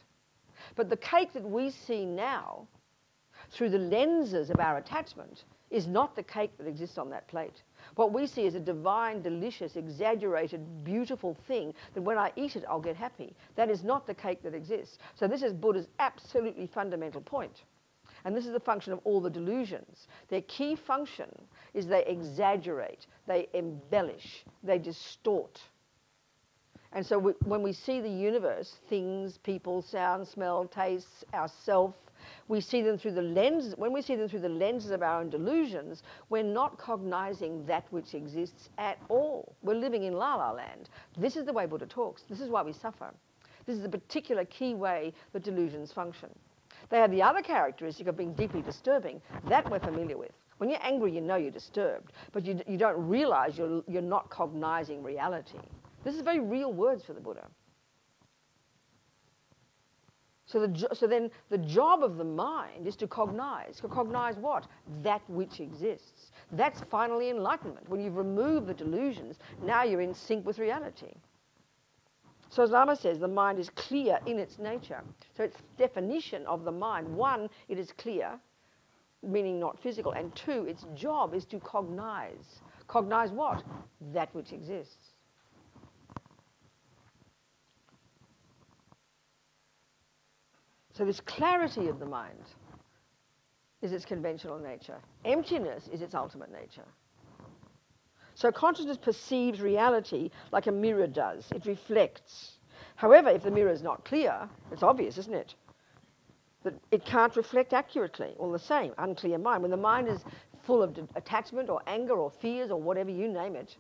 But the cake that we see now, through the lenses of our attachment, is not the cake that exists on that plate. What we see is a divine, delicious, exaggerated, beautiful thing that when I eat it, I'll get happy. That is not the cake that exists. So this is Buddha's absolutely fundamental point. And this is the function of all the delusions. Their key function is they exaggerate, they embellish, they distort. And so when we see the universe, things, people, sound, smell, taste, ourself, we see them through the lenses. When we see them through the lenses of our own delusions, we're not cognizing that which exists at all. We're living in la la land. This is the way Buddha talks. This is why we suffer. This is a particular key way that delusions function. They have the other characteristic of being deeply disturbing. That we're familiar with. When you're angry, you know you're disturbed, but you don't realize you're not cognizing reality. This is very real words for the Buddha. So then the job of the mind is to cognize. To cognize what? That which exists. That's finally enlightenment. When you've removed the delusions, now you're in sync with reality. So as Lama says, the mind is clear in its nature. So its definition of the mind, one, it is clear, meaning not physical, and two, its job is to cognize. Cognize what? That which exists. So this clarity of the mind is its conventional nature. Emptiness is its ultimate nature. So consciousness perceives reality like a mirror does. It reflects. However, if the mirror is not clear, it's obvious, isn't it? That it can't reflect accurately. All the same, unclear mind. When the mind is full of attachment or anger or fears or whatever you name it,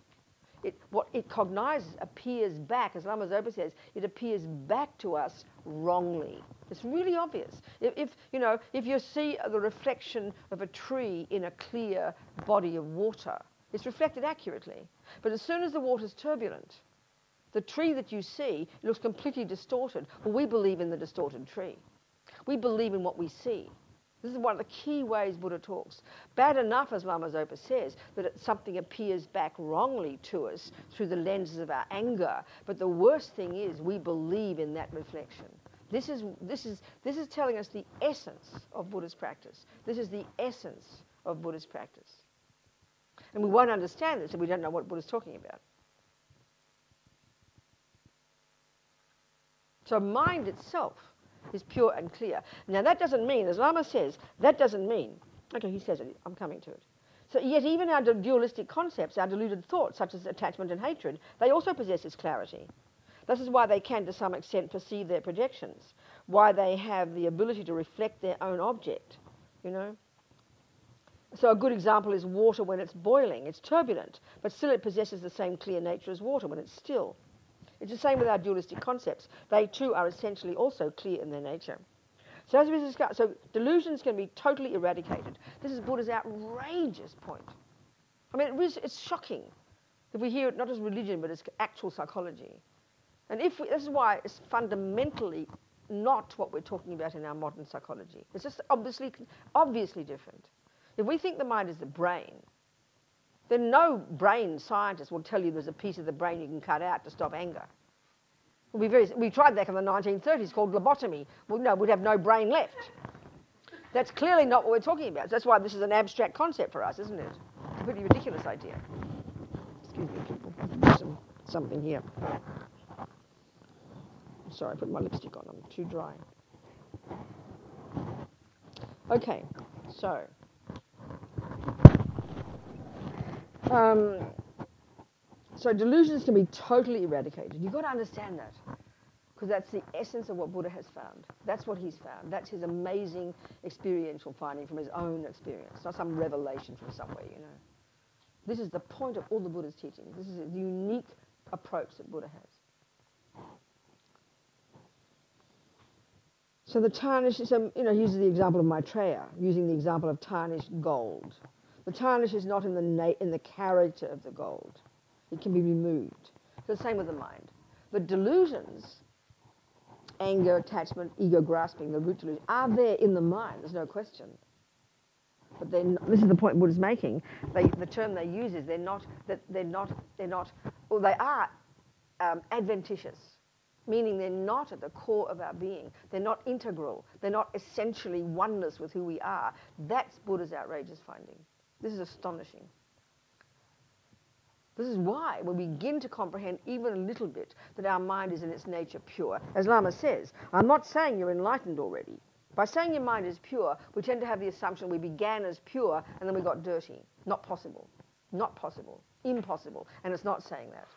what it cognizes appears back, as Lama Zopa says, it appears back to us wrongly. It's really obvious. If you see the reflection of a tree in a clear body of water, it's reflected accurately. But as soon as the water's turbulent, the tree that you see looks completely distorted. Well, we believe in the distorted tree. We believe in what we see. This is one of the key ways Buddha talks. Bad enough, as Lama Zopa says, that something appears back wrongly to us through the lenses of our anger. But the worst thing is we believe in that reflection. This is telling us the essence of Buddhist practice. This is the essence of Buddhist practice. And we won't understand this if we don't know what Buddha's talking about. So mind itself is pure and clear. Now that doesn't mean, as Lama says, okay, he says it, I'm coming to it. So yet even our dualistic concepts, our deluded thoughts, such as attachment and hatred, they also possess this clarity. This is why they can, to some extent, perceive their projections, why they have the ability to reflect their own object, So a good example is water when it's boiling. It's turbulent, but still it possesses the same clear nature as water when it's still. It's the same with our dualistic concepts. They too are essentially also clear in their nature. So as we discussed, delusions can be totally eradicated. This is Buddha's outrageous point. I mean, it's shocking that we hear it not as religion, but as actual psychology. And this is why it's fundamentally not what we're talking about in our modern psychology. It's just obviously different. If we think the mind is the brain, then no brain scientist will tell you there's a piece of the brain you can cut out to stop anger. We tried that in the 1930s, called lobotomy. Well, no, we'd have no brain left. That's clearly not what we're talking about. That's why this is an abstract concept for us, isn't it? It's a pretty ridiculous idea. Excuse me, people. Something here. Sorry, I put my lipstick on. I'm too dry. Okay, so delusions can be totally eradicated. You've got to understand that. because that's the essence of what Buddha has found. That's what he's found. That's his amazing experiential finding from his own experience, not some revelation from somewhere, you know. This is the point of all the Buddha's teachings. This is a unique approach that Buddha has. So the tarnish, so, you know, he uses the example of Maitreya, using the example of tarnished gold. The tarnish is not in the character of the gold. It can be removed. So the same with the mind. The delusions, anger, attachment, ego grasping, the root delusion, are there in the mind, there's no question. But then, this is the point Buddha's making. The term they use is they are adventitious, meaning they're not at the core of our being. They're not integral. They're not essentially oneness with who we are. That's Buddha's outrageous finding. This is astonishing. This is why when we begin to comprehend even a little bit that our mind is in its nature pure, as Lama says, I'm not saying you're enlightened already. By saying your mind is pure, we tend to have the assumption we began as pure and then we got dirty. Not possible. Not possible. Impossible. And it's not saying that.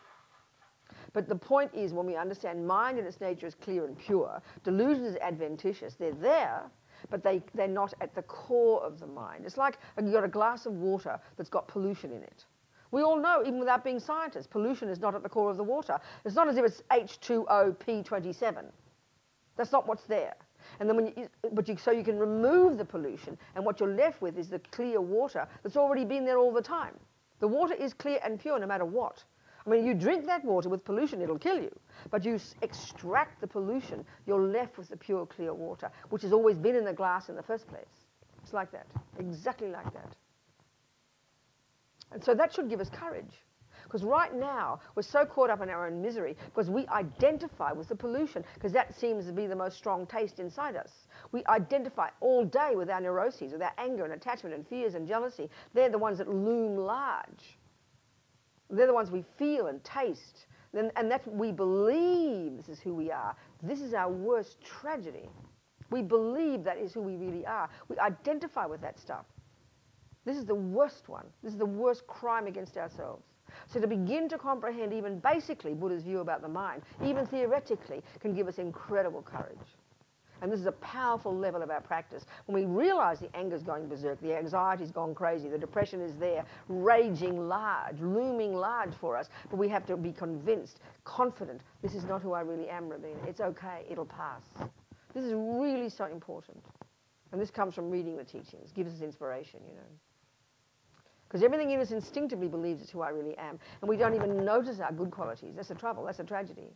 But the point is, when we understand mind in its nature is clear and pure, delusion is adventitious. They're there, but they're not at the core of the mind. It's like you've got a glass of water that's got pollution in it. We all know, even without being scientists, pollution is not at the core of the water. It's not as if it's H2OP27. That's not what's there. And then so you can remove the pollution, and what you're left with is the clear water that's already been there all the time. The water is clear and pure no matter what. I mean, you drink that water with pollution, it'll kill you. But you extract the pollution, you're left with the pure, clear water, which has always been in the glass in the first place. It's like that, exactly like that. And so that should give us courage. Because right now, we're so caught up in our own misery because we identify with the pollution, because that seems to be the most strong taste inside us. We identify all day with our neuroses, with our anger and attachment and fears and jealousy. They're the ones that loom large. They're the ones we feel and taste. And that's we believe this is who we are. This is our worst tragedy. We believe that is who we really are. We identify with that stuff. This is the worst one. This is the worst crime against ourselves. So to begin to comprehend even basically Buddha's view about the mind, even theoretically, can give us incredible courage. And this is a powerful level of our practice. When we realize the anger's going berserk, the anxiety's gone crazy, the depression is there, raging large, looming large for us, but we have to be convinced, confident, this is not who I really am, Robina. It's okay, it'll pass. This is really so important. And this comes from reading the teachings, gives us inspiration, you know. Because everything in us instinctively believes it's who I really am. And we don't even notice our good qualities. That's the trouble. That's the tragedy.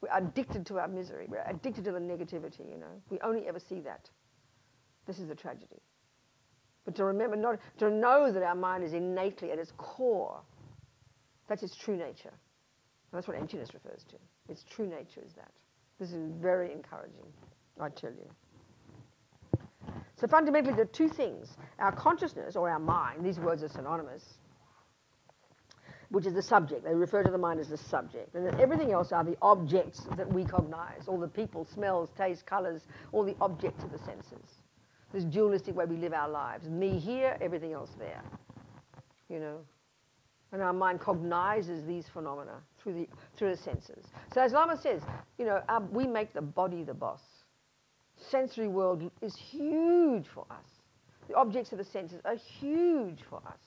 We're addicted to our misery. We're addicted to the negativity, you know. We only ever see that. This is the tragedy. But to remember, to know that our mind is innately at its core, that's its true nature. And that's what emptiness refers to. Its true nature is that. This is very encouraging, I tell you. So fundamentally, there are two things. Our consciousness, or our mind, these words are synonymous, which is the subject. They refer to the mind as the subject. And then everything else are the objects that we cognize, all the people, smells, tastes, colours, all the objects of the senses. This dualistic way we live our lives. Me here, everything else there. You know? And our mind cognizes these phenomena through the senses. So as Lama says, you know, we make the body the boss. Sensory world is huge for us. The objects of the senses are huge for us.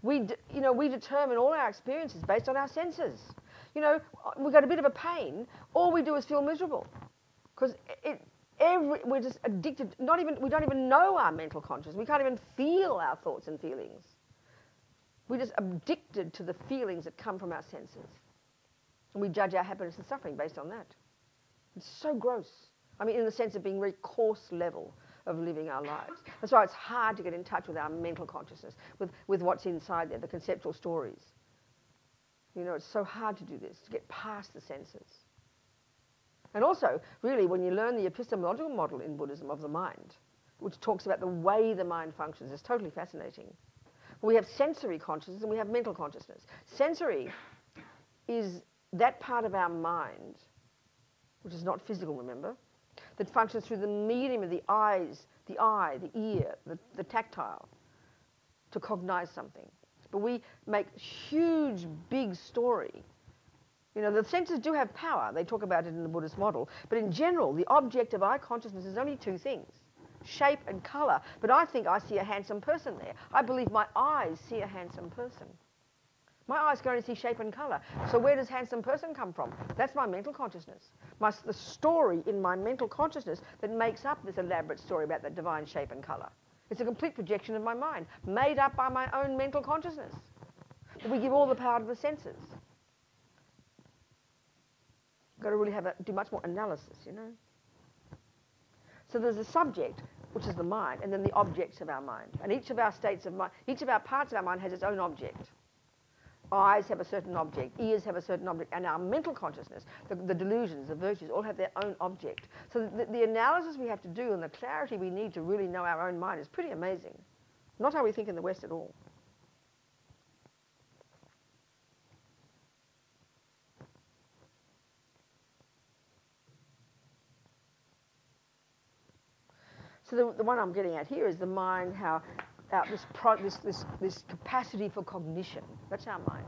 We determine all our experiences based on our senses. You know, we've got a bit of a pain, all we do is feel miserable. Because we're just addicted, we don't even know our mental consciousness. We can't even feel our thoughts and feelings. We're just addicted to the feelings that come from our senses. And we judge our happiness and suffering based on that. It's so gross. I mean, in the sense of being very coarse level of living our lives. That's why it's hard to get in touch with our mental consciousness, with what's inside there, the conceptual stories. You know, it's so hard to do this, to get past the senses. And also, really, when you learn the epistemological model in Buddhism of the mind, which talks about the way the mind functions, it's totally fascinating. We have sensory consciousness and we have mental consciousness. Sensory is that part of our mind, which is not physical, remember, that functions through the medium of the eyes, the eye, the ear, the tactile, to cognize something. But we make huge, big story You know, the senses do have power. They talk about it in the Buddhist model. But in general, the object of eye consciousness is only two things: shape and colour. But I think I see a handsome person there. I believe my eyes see a handsome person. My eyes can only see shape and colour. So where does handsome person come from? That's my mental consciousness. The story in my mental consciousness that makes up this elaborate story about that divine shape and colour. It's a complete projection of my mind, made up by my own mental consciousness. But we give all the power to the senses. Got to really do much more analysis, you know. So there's a subject, which is the mind, and then the objects of our mind. And each of our states of mind, each of our parts of our mind has its own object. Eyes have a certain object, ears have a certain object, and our mental consciousness, the delusions, the virtues, all have their own object. So the analysis we have to do and the clarity we need to really know our own mind is pretty amazing. Not how we think in the West at all. So the one I'm getting at here is the mind, how this capacity for cognition. That's our mind.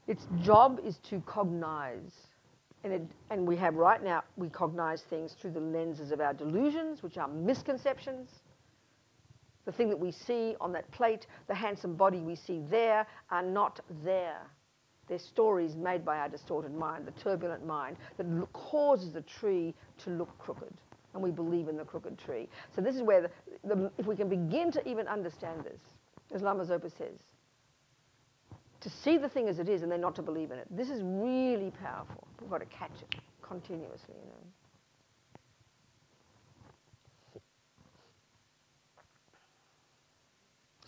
Its job is to cognize. And we have right now, we cognize things through the lenses of our delusions, which are misconceptions. The thing that we see on that plate, the handsome body we see there, are not there. They're stories made by our distorted mind, the turbulent mind, that causes the tree to look crooked. And we believe in the crooked tree. So this is where, if we can begin to even understand this, as Lama Zopa says, to see the thing as it is and then not to believe in it, this is really powerful. We've got to catch it continuously, you know.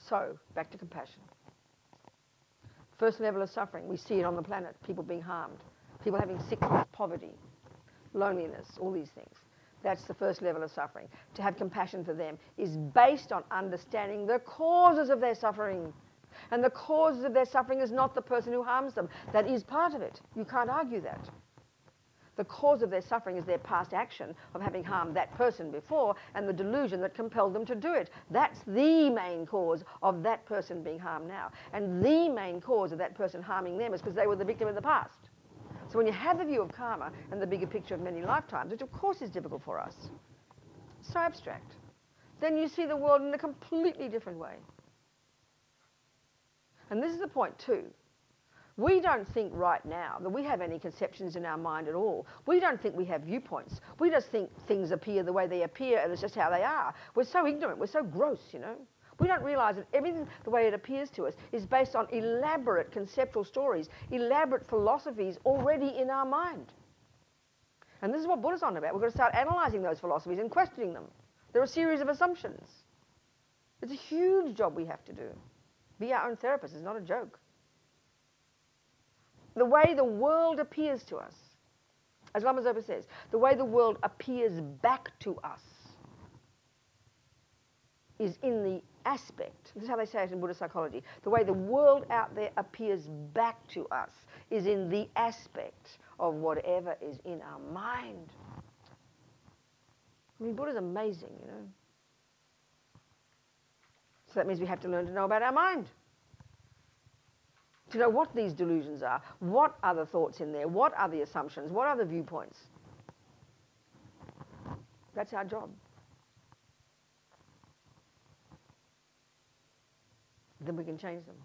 So, back to compassion. First level of suffering, we see it on the planet, people being harmed, people having sickness, poverty, loneliness, all these things. That's the first level of suffering. To have compassion for them is based on understanding the causes of their suffering. And the causes of their suffering is not the person who harms them. That is part of it. You can't argue that. The cause of their suffering is their past action of having harmed that person before and the delusion that compelled them to do it. That's the main cause of that person being harmed now. And the main cause of that person harming them is because they were the victim in the past. So when you have the view of karma and the bigger picture of many lifetimes, which of course is difficult for us, so abstract, then you see the world in a completely different way. And this is the point too. We don't think right now that we have any conceptions in our mind at all. We don't think we have viewpoints. We just think things appear the way they appear and it's just how they are. We're so ignorant, we're so gross, you know. We don't realise that everything, the way it appears to us, is based on elaborate conceptual stories, elaborate philosophies already in our mind. And this is what Buddha's on about. We've got to start analysing those philosophies and questioning them. They're a series of assumptions. It's a huge job we have to do. Be our own therapist is not a joke. The way the world appears to us, as Lama Zopa says, the way the world appears back to us is in the aspect, this is how they say it in Buddhist psychology, the way the world out there appears back to us is in the aspect of whatever is in our mind. I mean, Buddha's amazing, you know. So that means we have to learn to know about our mind. To know what these delusions are, what are the thoughts in there, what are the assumptions, what are the viewpoints. That's our job. Then we can change them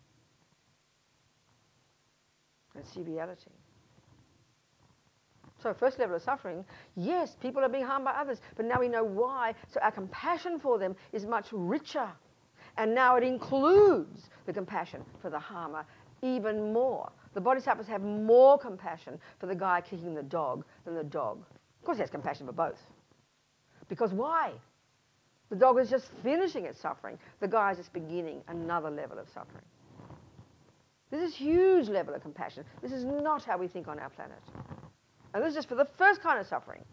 and see reality. So first level of suffering, yes, people are being harmed by others, but now we know why. So our compassion for them is much richer. And now it includes the compassion for the harmer even more. The Bodhisattvas have more compassion for the guy kicking the dog than the dog. Of course he has compassion for both. Because why? The dog is just finishing its suffering. The guy is just beginning another level of suffering. This is a huge level of compassion. This is not how we think on our planet. And this is just for the first kind of suffering.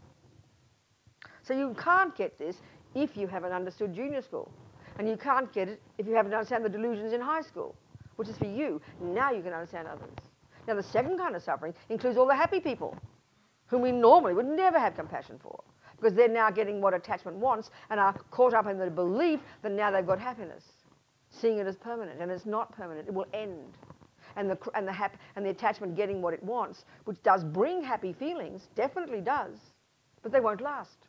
So you can't get this if you haven't understood junior school. And you can't get it if you haven't understood the delusions in high school, which is for you. Now you can understand others. Now the second kind of suffering includes all the happy people, whom we normally would never have compassion for, because they're now getting what attachment wants and are caught up in the belief that now they've got happiness, seeing it as permanent, and it's not permanent, it will end. and the attachment getting what it wants, which does bring happy feelings, definitely does, but they won't last.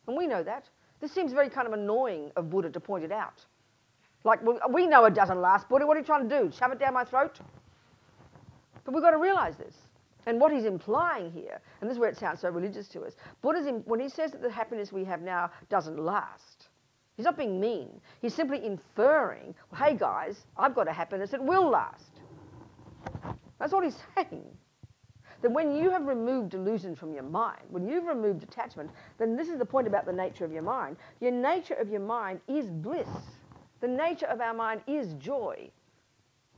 And we know that. This seems very kind of annoying of Buddha to point it out. Like, well, we know it doesn't last, Buddha. What are you trying to do? Shove it down my throat? But we've got to realize this. And what he's implying here, and this is where it sounds so religious to us, when he says that the happiness we have now doesn't last, he's not being mean. He's simply inferring, well, hey guys, I've got a happiness that will last. That's what he's saying. That when you have removed delusions from your mind, when you've removed attachment, then this is the point about the nature of your mind. Your nature of your mind is bliss. The nature of our mind is joy.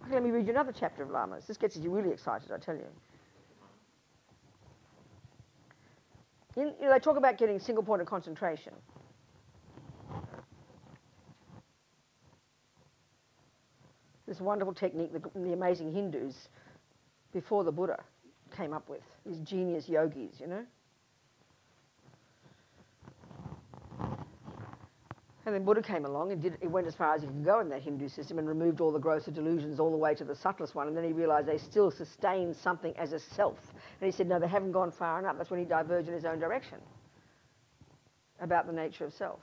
Okay, let me read you another chapter of Lamas. This gets you really excited, I tell you. They talk about getting single point of concentration. This wonderful technique the amazing Hindus before the Buddha came up with, these genius yogis, you know. And then Buddha came along and he went as far as he could go in that Hindu system and removed all the grosser delusions all the way to the subtlest one, and then he realised they still sustain something as a self. And he said, no, they haven't gone far enough. That's when he diverged in his own direction about the nature of self.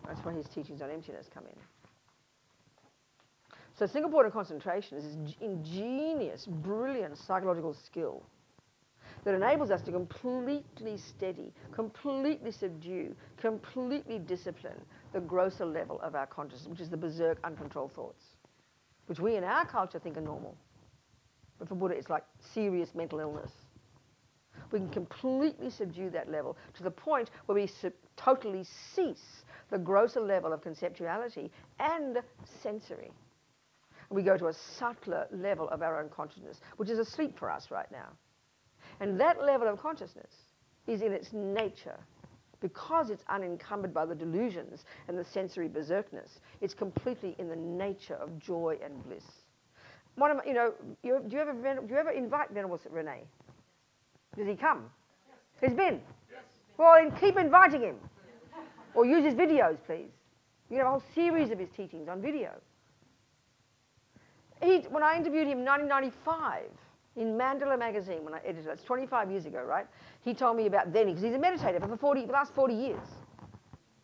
That's where his teachings on emptiness come in. So single point of concentration is this ingenious, brilliant psychological skill that enables us to completely steady, completely subdue, completely discipline the grosser level of our consciousness, which is the berserk, uncontrolled thoughts, which we in our culture think are normal. But for Buddha, it's like serious mental illness. We can completely subdue that level to the point where we totally cease the grosser level of conceptuality and sensory. We go to a subtler level of our own consciousness, which is asleep for us right now. And that level of consciousness is in its nature, because it's unencumbered by the delusions and the sensory berserkness, it's completely in the nature of joy and bliss. Do you ever invite Venerable Rene? Does he come? Yes. He's been? Yes. Well, then keep inviting him. Or use his videos, please. You have a whole series of his teachings on video. When I interviewed him in 1995 in Mandala magazine, when I edited it, it's 25 years ago, right? He told me about then, because he's a meditator for the last 40 years.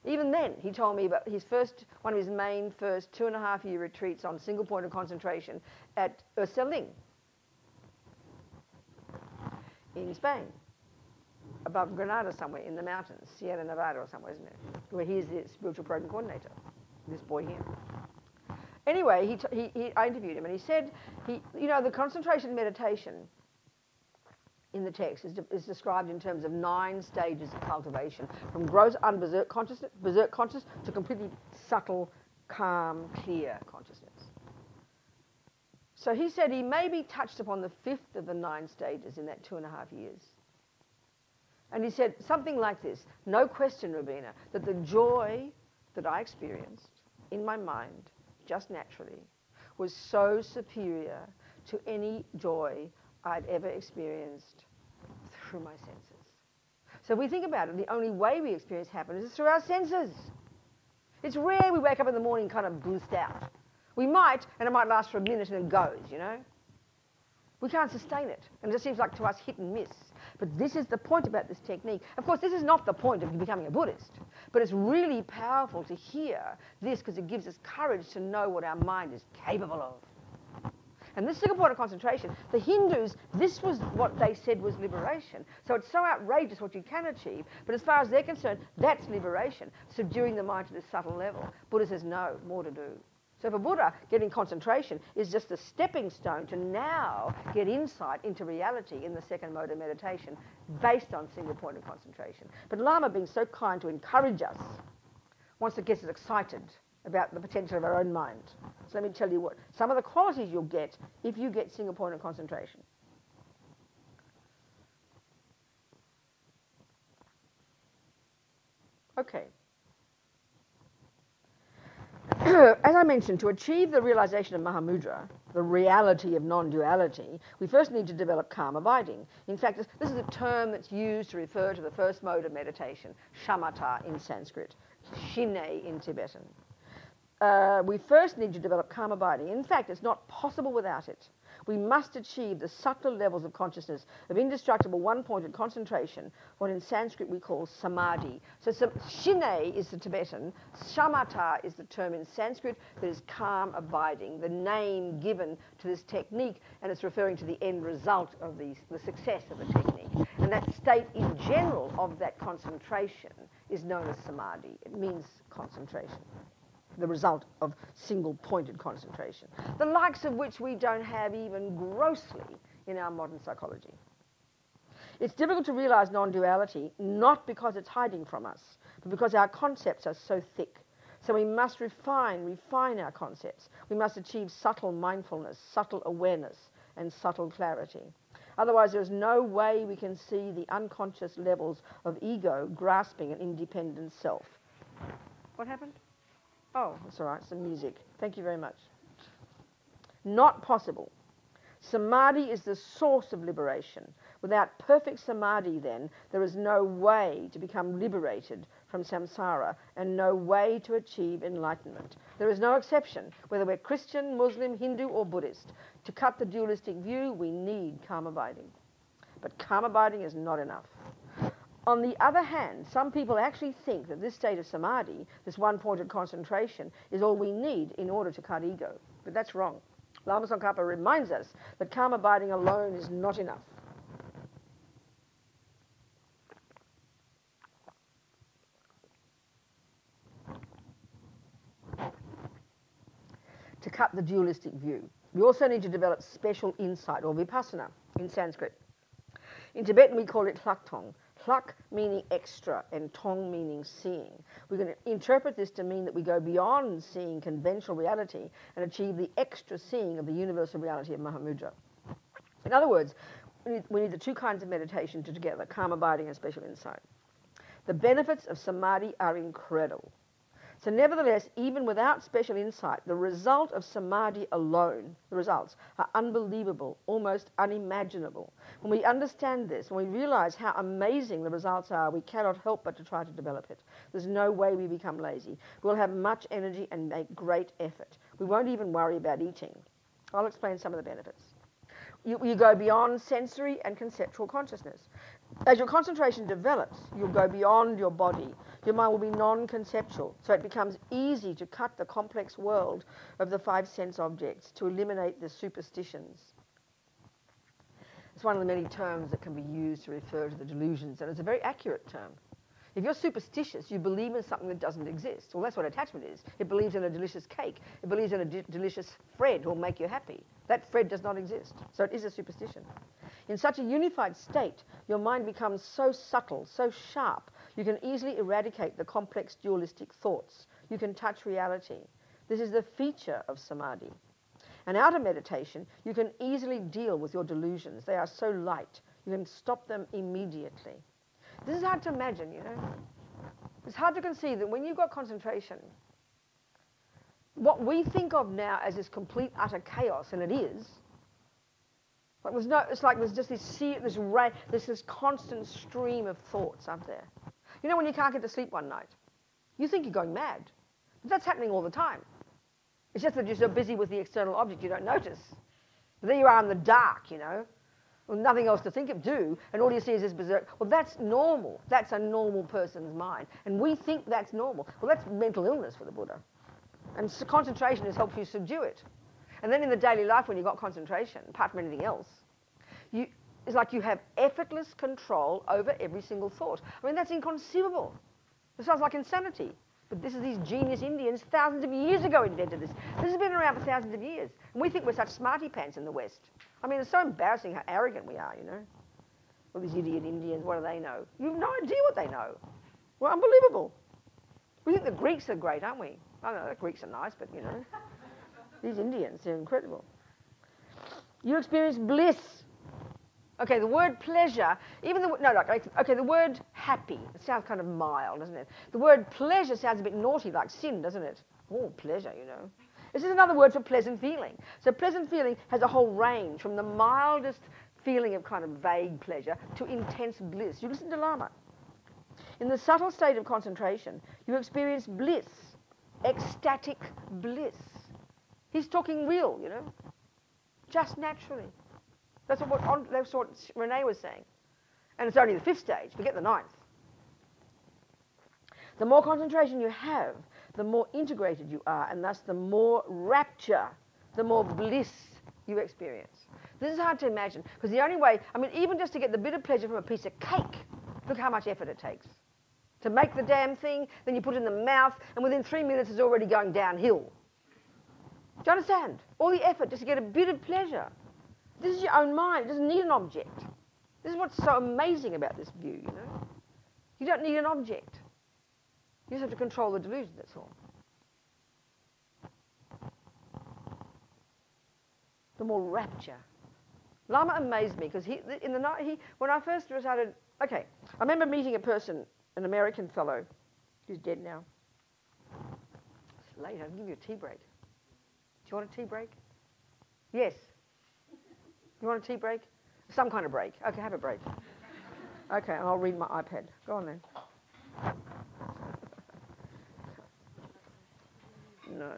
Even then, he told me about one of his main first 2.5-year retreats on single point of concentration at Urselling in Spain, above Granada somewhere in the mountains, Sierra Nevada or somewhere, isn't it? Where he's the spiritual program coordinator, this boy here. Anyway, I interviewed him, and he said, the concentration meditation in the text is described in terms of 9 stages of cultivation, from gross berserk conscious to completely subtle, calm, clear consciousness. So he said he maybe touched upon the 5th of the 9 stages in that 2.5 years. And he said something like this: no question, Robina, that the joy that I experienced in my mind just naturally was so superior to any joy I'd ever experienced through my senses. So if we think about it, the only way we experience happiness is through our senses. It's rare we wake up in the morning kind of blissed out. We might, and it might last for a minute and it goes, you know. We can't sustain it, and it just seems like to us hit and miss. But this is the point about this technique. Of course, this is not the point of becoming a Buddhist, but it's really powerful to hear this because it gives us courage to know what our mind is capable of. And this single point of concentration, the Hindus, this was what they said was liberation. So it's so outrageous what you can achieve, but as far as they're concerned, that's liberation, subduing the mind to this subtle level. Buddha says, no, more to do. So for Buddha, getting concentration is just a stepping stone to now get insight into reality in the second mode of meditation based on single point of concentration. But Lama, being so kind to encourage us, wants to get us excited about the potential of our own mind. So let me tell you some of the qualities you'll get if you get single point of concentration. Okay. As I mentioned, to achieve the realization of Mahamudra, the reality of non-duality, we first need to develop calm abiding. In fact, this is a term that's used to refer to the first mode of meditation, shamatha in Sanskrit, shine in Tibetan. we first need to develop calm abiding. In fact, it's not possible without it. We must achieve the subtler levels of consciousness of indestructible one-pointed concentration, what in Sanskrit we call samadhi. So shine is the Tibetan, shamatha is the term in Sanskrit that is calm abiding, the name given to this technique, and it's referring to the end result of the success of the technique. And that state in general of that concentration is known as samadhi. It means concentration, the result of single-pointed concentration, the likes of which we don't have even grossly in our modern psychology. It's difficult to realize non-duality, not because it's hiding from us, but because our concepts are so thick. So we must refine our concepts. We must achieve subtle mindfulness, subtle awareness, and subtle clarity. Otherwise, there is no way we can see the unconscious levels of ego grasping an independent self. What happened? Oh, that's all right, some music. Thank you very much. Not possible. Samadhi is the source of liberation. Without perfect samadhi, then, there is no way to become liberated from samsara and no way to achieve enlightenment. There is no exception, whether we're Christian, Muslim, Hindu, or Buddhist. To cut the dualistic view, we need calm abiding. But calm abiding is not enough. On the other hand, some people actually think that this state of samadhi, this one-pointed concentration, is all we need in order to cut ego. But that's wrong. Lama Tsongkhapa reminds us that calm abiding alone is not enough. To cut the dualistic view, we also need to develop special insight, or vipassana in Sanskrit. In Tibetan, we call it hlaktong. Hlak meaning extra and tong meaning seeing. We're going to interpret this to mean that we go beyond seeing conventional reality and achieve the extra seeing of the universal reality of Mahamudra. In other words, we need the two kinds of meditation together, calm abiding and special insight. The benefits of samadhi are incredible. So nevertheless, even without special insight, the result of samadhi alone, the results, are unbelievable, almost unimaginable. When we understand this, when we realize how amazing the results are, we cannot help but to try to develop it. There's no way we become lazy. We'll have much energy and make great effort. We won't even worry about eating. I'll explain some of the benefits. You go beyond sensory and conceptual consciousness. As your concentration develops, you'll go beyond your body. Your mind will be non-conceptual, so it becomes easy to cut the complex world of the five sense objects, to eliminate the superstitions. It's one of the many terms that can be used to refer to the delusions, and it's a very accurate term. If you're superstitious, you believe in something that doesn't exist. Well, that's what attachment is. It believes in a delicious cake. It believes in a delicious Fred who will make you happy. That Fred does not exist, so it is a superstition. In such a unified state, your mind becomes so subtle, so sharp, you can easily eradicate the complex dualistic thoughts. You can touch reality. This is the feature of samadhi. And out of meditation, you can easily deal with your delusions. They are so light. You can stop them immediately. This is hard to imagine, you know. It's hard to conceive that when you've got concentration, what we think of now as this complete, utter chaos, and it is, like it's like there's just this constant stream of thoughts up there. You know when you can't get to sleep one night, you think you're going mad. But that's happening all the time. It's just that you're so busy with the external object you don't notice. But there you are in the dark, you know, with nothing else to think of, and all you see is this berserk. Well, that's normal. That's a normal person's mind. And we think that's normal. Well, that's mental illness for the Buddha. And concentration has helped you subdue it. And then in the daily life, when you've got concentration, apart from anything else, it's like you have effortless control over every single thought. I mean, that's inconceivable. It sounds like insanity. But this is these genius Indians thousands of years ago invented this. This has been around for thousands of years. And we think we're such smarty pants in the West. I mean, it's so embarrassing how arrogant we are, you know. All these idiot Indians, what do they know? You have no idea what they know. Well, unbelievable. We think the Greeks are great, aren't we? I don't know, the Greeks are nice, but, you know. These Indians, they're incredible. You experience bliss. Okay, the word pleasure, the word happy, it sounds kind of mild, doesn't it? The word pleasure sounds a bit naughty, like sin, doesn't it? Oh, pleasure, you know. This is another word for pleasant feeling. So pleasant feeling has a whole range, from the mildest feeling of kind of vague pleasure to intense bliss. You listen to Lama. In the subtle state of concentration, you experience bliss, ecstatic bliss. He's talking real, just naturally. That's what Renee was saying. And it's only the 5th stage, forget the 9th. The more concentration you have, the more integrated you are, and thus the more rapture, the more bliss you experience. This is hard to imagine, because the only way, even just to get the bit of pleasure from a piece of cake, look how much effort it takes. To make the damn thing, then you put it in the mouth, and within 3 minutes it's already going downhill. Do you understand? All the effort just to get a bit of pleasure. This is your own mind. It doesn't need an object. This is what's so amazing about this view, You don't need an object. You just have to control the delusion, that's all. The more rapture. Lama amazed me, because when I first started, I remember meeting a person, an American fellow, who's dead now. It's late, I can give you a tea break. Do you want a tea break? Yes. You want a tea break? Some kind of break. Okay, have a break. Okay, and I'll read my iPad. Go on then. No.